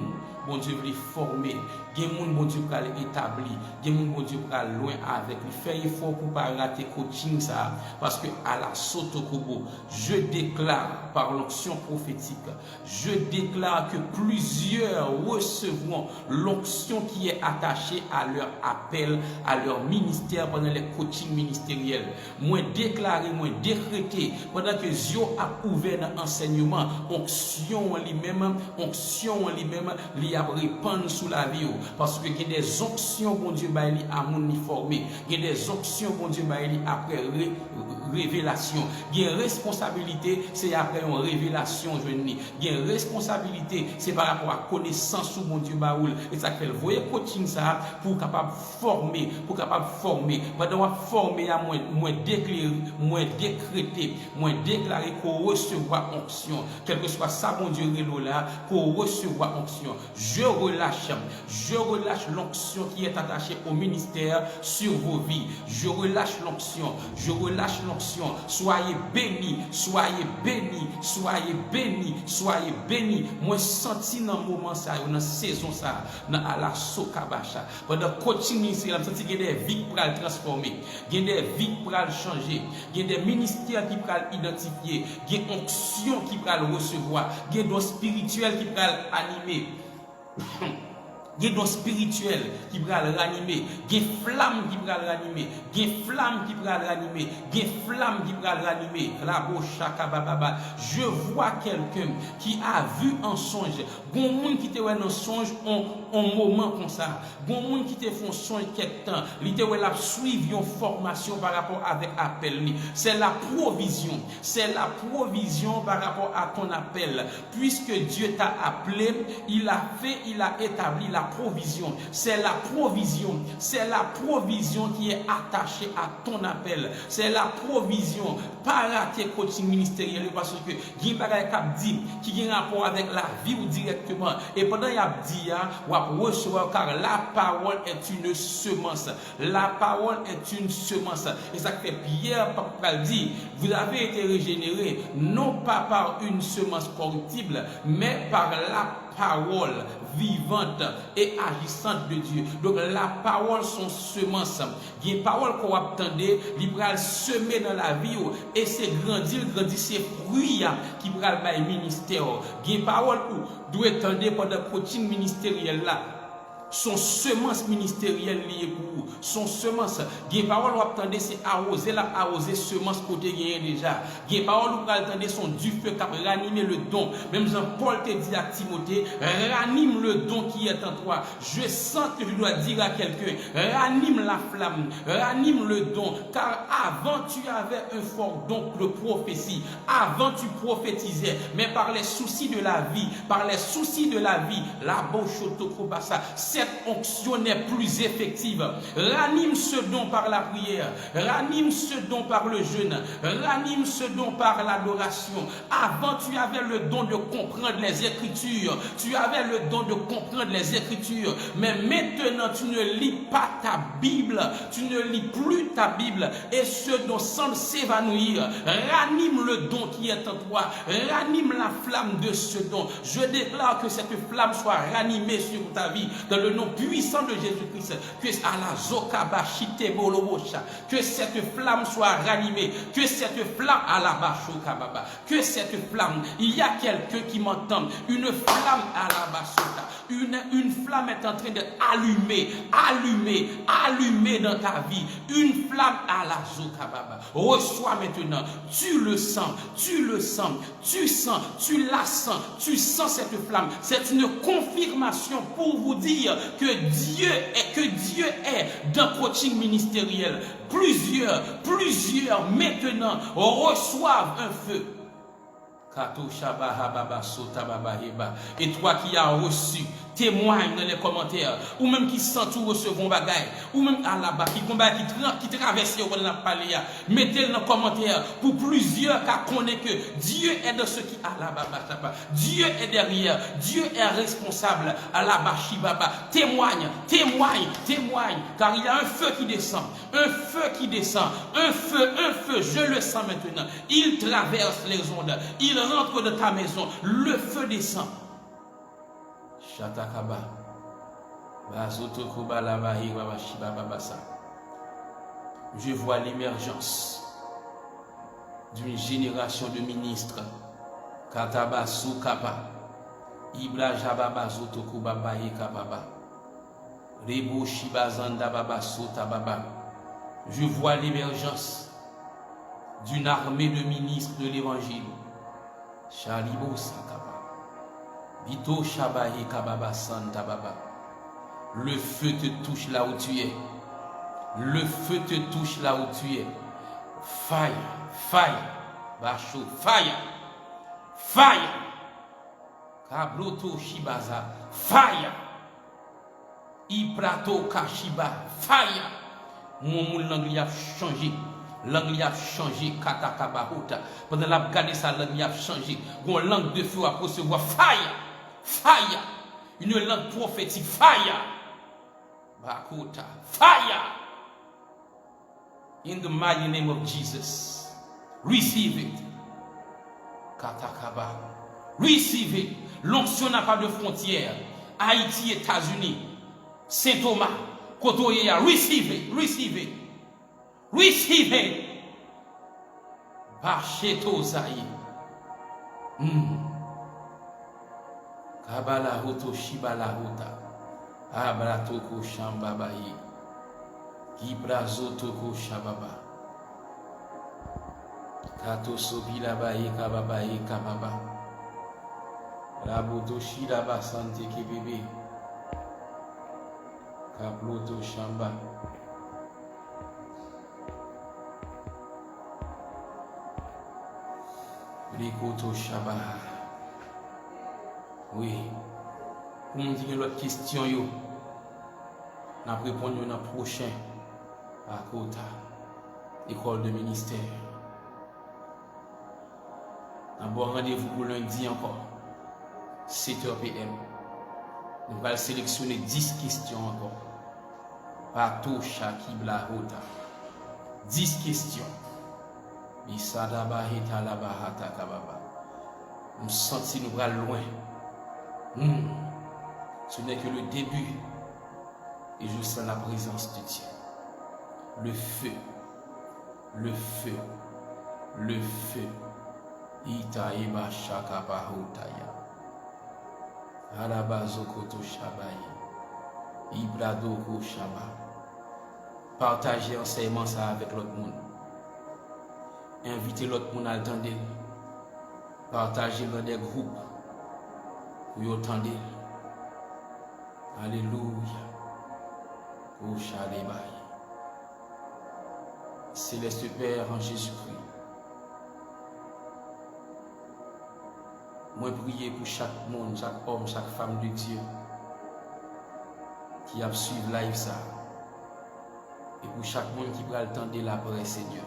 Speaker 1: bon Dieu veut former. Il y a monde, bon Dieu pour établir. Il y a monde, bon Dieu pour loin avec lui. Faire effort pour ne pas rater coaching ça. Parce que à la Sotokobo, je déclare par l'onction prophétique, je déclare que plusieurs recevront l'onction qui est attachée à leur appel, à leur ministère pendant les coachings ministériels. Moi déclaré, moi décrété, pendant que Dieu a ouvert dans l'enseignement, onction en lui-même, il a répandre sous la vie. Parce que il y a des onctions, bon Dieu, à mon formé. Il y a des onctions, bon Dieu, après révélation. Il y a une responsabilité, c'est après une révélation, je dis. Il y a une responsabilité, c'est par rapport à connaissance sous mon Dieu, baoul. Et ça fait le voyez coaching ça pour capable former, pendant former à moins déclarer, moins décréter, moins déclarer qu'on recevra onction. Quel que soit ça, mon Dieu, là, qu'on recevra onction. Je relâche l'onction qui est attachée au ministère sur vos vies. Je relâche l'onction. Soyez bénis, soyez bénis, soyez bénis, soyez bénis. Moi, senti dans le moment ça, dans la saison ça, dans la Sokabacha. Pendant le coaching ministériel, je senti qu'il y a des vies pour le transformer, il y a des vies pour le changer, il y a des ministères qui peuvent identifier, il y a des onctions qui peuvent recevoir, il y a des dons spirituels qui peuvent animer. Il y a des dons spirituels qui peuvent ranimer, il y a des flammes qui peuvent ranimer, il y a des flammes qui peuvent ranimer, il y a des flammes qui peuvent ranimer. Je vois quelqu'un qui a vu un songe. Bon monde qui te voit un songe en moment comme ça. Bon monde qui te font songe quelque temps. Il te voit la suivre une formation par rapport avec appel. C'est la provision. C'est la provision par rapport à ton appel. Puisque Dieu t'a appelé, il a fait, il a établi la provision. C'est la provision. C'est la provision qui est attachée à ton appel. C'est la provision. Pas rater coaching ministériel parce que il y a des choses qui ont rapport avec la vie ou directement. Et pendant qu'il a dit, on va recevoir car la parole est une semence. La parole est une semence. Et ça fait Pierre dit, vous avez été régénérés non pas par une semence corruptible, mais par la parole vivante et agissante de Dieu. Donc la parole sont semences. Il y a une parole qu'on attendait, il va semer dans la vie et c'est grandir ces fruits qui va le ministère. Il y a une parole où doit attendre pendant le coaching ministériel là. Son semence ministérielle liée pour vous. Son semence. Il y a une parole où attendez, c'est arroser la arroser semence côté déjà. Il y a une parole où attendez son du feu qui a ranimé le don. Même Jean-Paul te dit à Timothée, ranime le don qui est en toi. Je sens que je dois dire à quelqu'un, ranime la flamme, ranime le don. Car avant tu avais un fort don de prophétie. Avant tu prophétisais. Mais par les soucis de la vie, la bochotokobasa, cette onction n'est plus effective. Ranime ce don par la prière. Ranime ce don par le jeûne. Ranime ce don par l'adoration. Avant, tu avais le don de comprendre les Écritures. Tu avais le don de comprendre les Écritures. Mais maintenant, tu ne lis pas ta Bible. Tu ne lis plus ta Bible. Et ce don semble s'évanouir. Ranime le don qui est en toi. Ranime la flamme de ce don. Je déclare que cette flamme soit ranimée sur ta vie. Dans le nom puissant de Jésus-Christ, que à la Zokabashite Bolobosha, que cette flamme soit ranimée, que cette flamme à la Bashokababa, que cette flamme, il y a quelqu'un qui m'entend, une flamme à la Bashota, une flamme est en train d'être allumée dans ta vie, une flamme à la Zokababa. Reçois maintenant, tu le sens, tu sens cette flamme, c'est une confirmation pour vous dire que Dieu est dans le coaching ministériel. Plusieurs maintenant reçoivent un feu. Et toi qui as reçu, témoigne dans les commentaires, ou même qui sent tout recevoir bagaille, ou même à la bas qui traverse au la palais, mettez dans les commentaires pour plusieurs qui connaissent que Dieu est dans ce qui à la bas. Dieu est derrière, Dieu est responsable à la bas. Témoigne, car il y a un feu qui descend, un feu, je le sens maintenant. Il traverse les ondes, il rentre dans ta maison, le feu descend. Shatakaba. Je vois l'émergence d'une génération de ministres. Katabasu Kaba. Ibla Jababa Zotokuba Baye Kababa. Rebo Shibazanda Baba Sota Baba. Je vois l'émergence d'une armée de ministres de l'évangile. Shalibo Sakaba. Bito Shabaye Kababa Santa Baba. Le feu te touche là où tu es. Le feu te touche là où tu es. Fire. Bacho, fire. Kabloto Shibaza, fire. Iprato Kashiba, fire. Mon langue a changé. Langue a changé, Katakabahuta. Pendant la garde sa langue a changé. Une langue de feu à recevoir fire. Une langue prophétique, fire. Bakuta, fire. In the mighty name of Jesus, receive it. Katakaba, receive it. L'onction n'a pas de frontières. Haïti, États-Unis, Saint-Thomas, Kotoya, receive it. Bacheto Zayi. Kabala Hoto Shibala Hota. Abratoko Shambabayi. Gibrazotoko Shababa. Kato Sobila Baye Kababaye Kababa. Raboto Shilaba Sante Kebebe. Kabloto Shamba. Rikoto Shaba. Oui. Pour me dire l'autre question, nous répondre dans le prochain à Kota, école de ministère. Nous avons rendez-vous pour lundi encore, 7h PM. Nous allons sélectionner 10 questions encore. Partout, Shakib la Hota. 10 questions. Isadaba Hitalaba Hata Kababa. Nous sentons nous allons loin. Ce n'est que le début. Et je sens la présence de Dieu. Le feu. Le feu. Le feu. Itaïba Shakaba Hotaya. Arabazokoto Shabaye. Ibradoko Shaba. Partagez enseignement ça avec l'autre monde. Invitez l'autre monde à attendre. Partagez dans des groupes pour y attendre. Alléluia. Céleste Père en Jésus-Christ. Moi prier pour chaque monde, chaque homme, chaque femme de Dieu qui a suivi live ça. Et pour chaque monde qui prend le temps de la prière, Seigneur.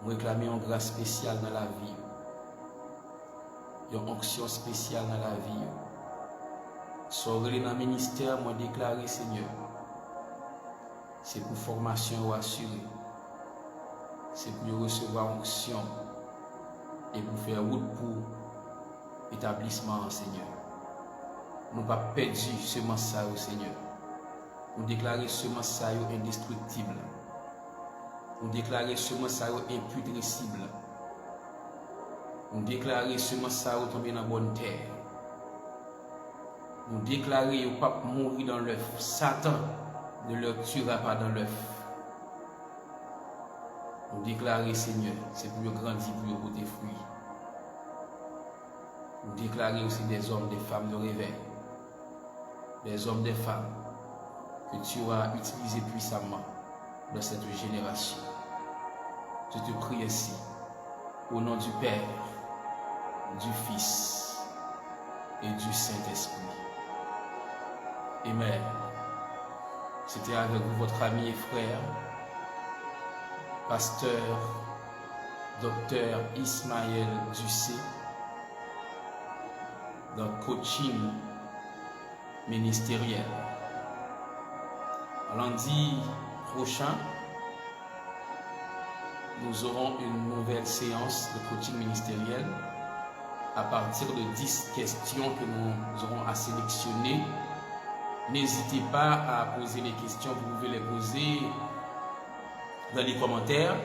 Speaker 1: Moi réclamer une grâce spéciale dans la vie. Une onction spéciale dans la vie. Sortir dans le ministère, moi déclarer, Seigneur. C'est pour formation assurée. C'est pour recevoir onction. Et pour faire route pour établissement, Seigneur. Nous pas perdu semence ça, Seigneur. Nous déclarer semence ça indestructible. Nous déclarer semence ça imputrescible. Nous déclarer semence ça tomber dans la bonne terre. Nous déclarer au pape mourir dans l'œuf. Satan ne le tuera pas dans l'œuf. Nous déclarer, Seigneur, c'est pour grandir, pour porter fruit. Nous déclarer aussi des hommes, des femmes de réveil. Des hommes, des femmes que tu as utilisés puissamment dans cette génération. Je te prie ainsi, au nom du Père, du Fils et du Saint-Esprit. Amen. C'était avec vous votre ami et frère, pasteur, docteur Ismaël Ducé, dans le coaching ministériel. Lundi prochain, nous aurons une nouvelle séance de coaching ministériel à partir de 10 questions que nous aurons à sélectionner. N'hésitez pas à poser les questions, vous pouvez les poser dans les commentaires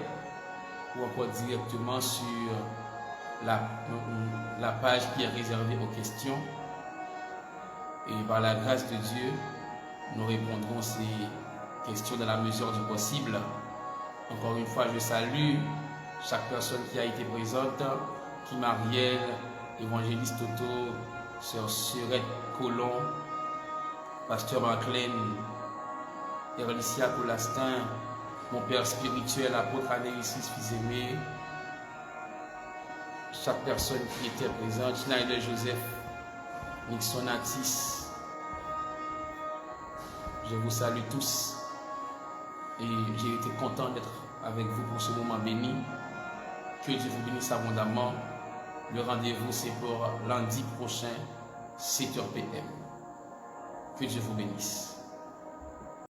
Speaker 1: ou encore directement sur la page qui est réservée aux questions. Et par la grâce de Dieu, nous répondrons ces questions dans la mesure du possible. Encore une fois, je salue chaque personne qui a été présente, Kim Ariel, évangéliste Toto, sœur Surette Colomb, pasteur Maclean, Erlicia Colastin, mon père spirituel, apôtre Anélisis Fils-Aimé, chaque personne qui était présente, Schneider Joseph, Nixon Atis. Je vous salue tous et j'ai été content d'être avec vous pour ce moment béni. Que Dieu vous bénisse abondamment. Le rendez-vous c'est pour lundi prochain, 7h PM. Que Dieu vous bénisse.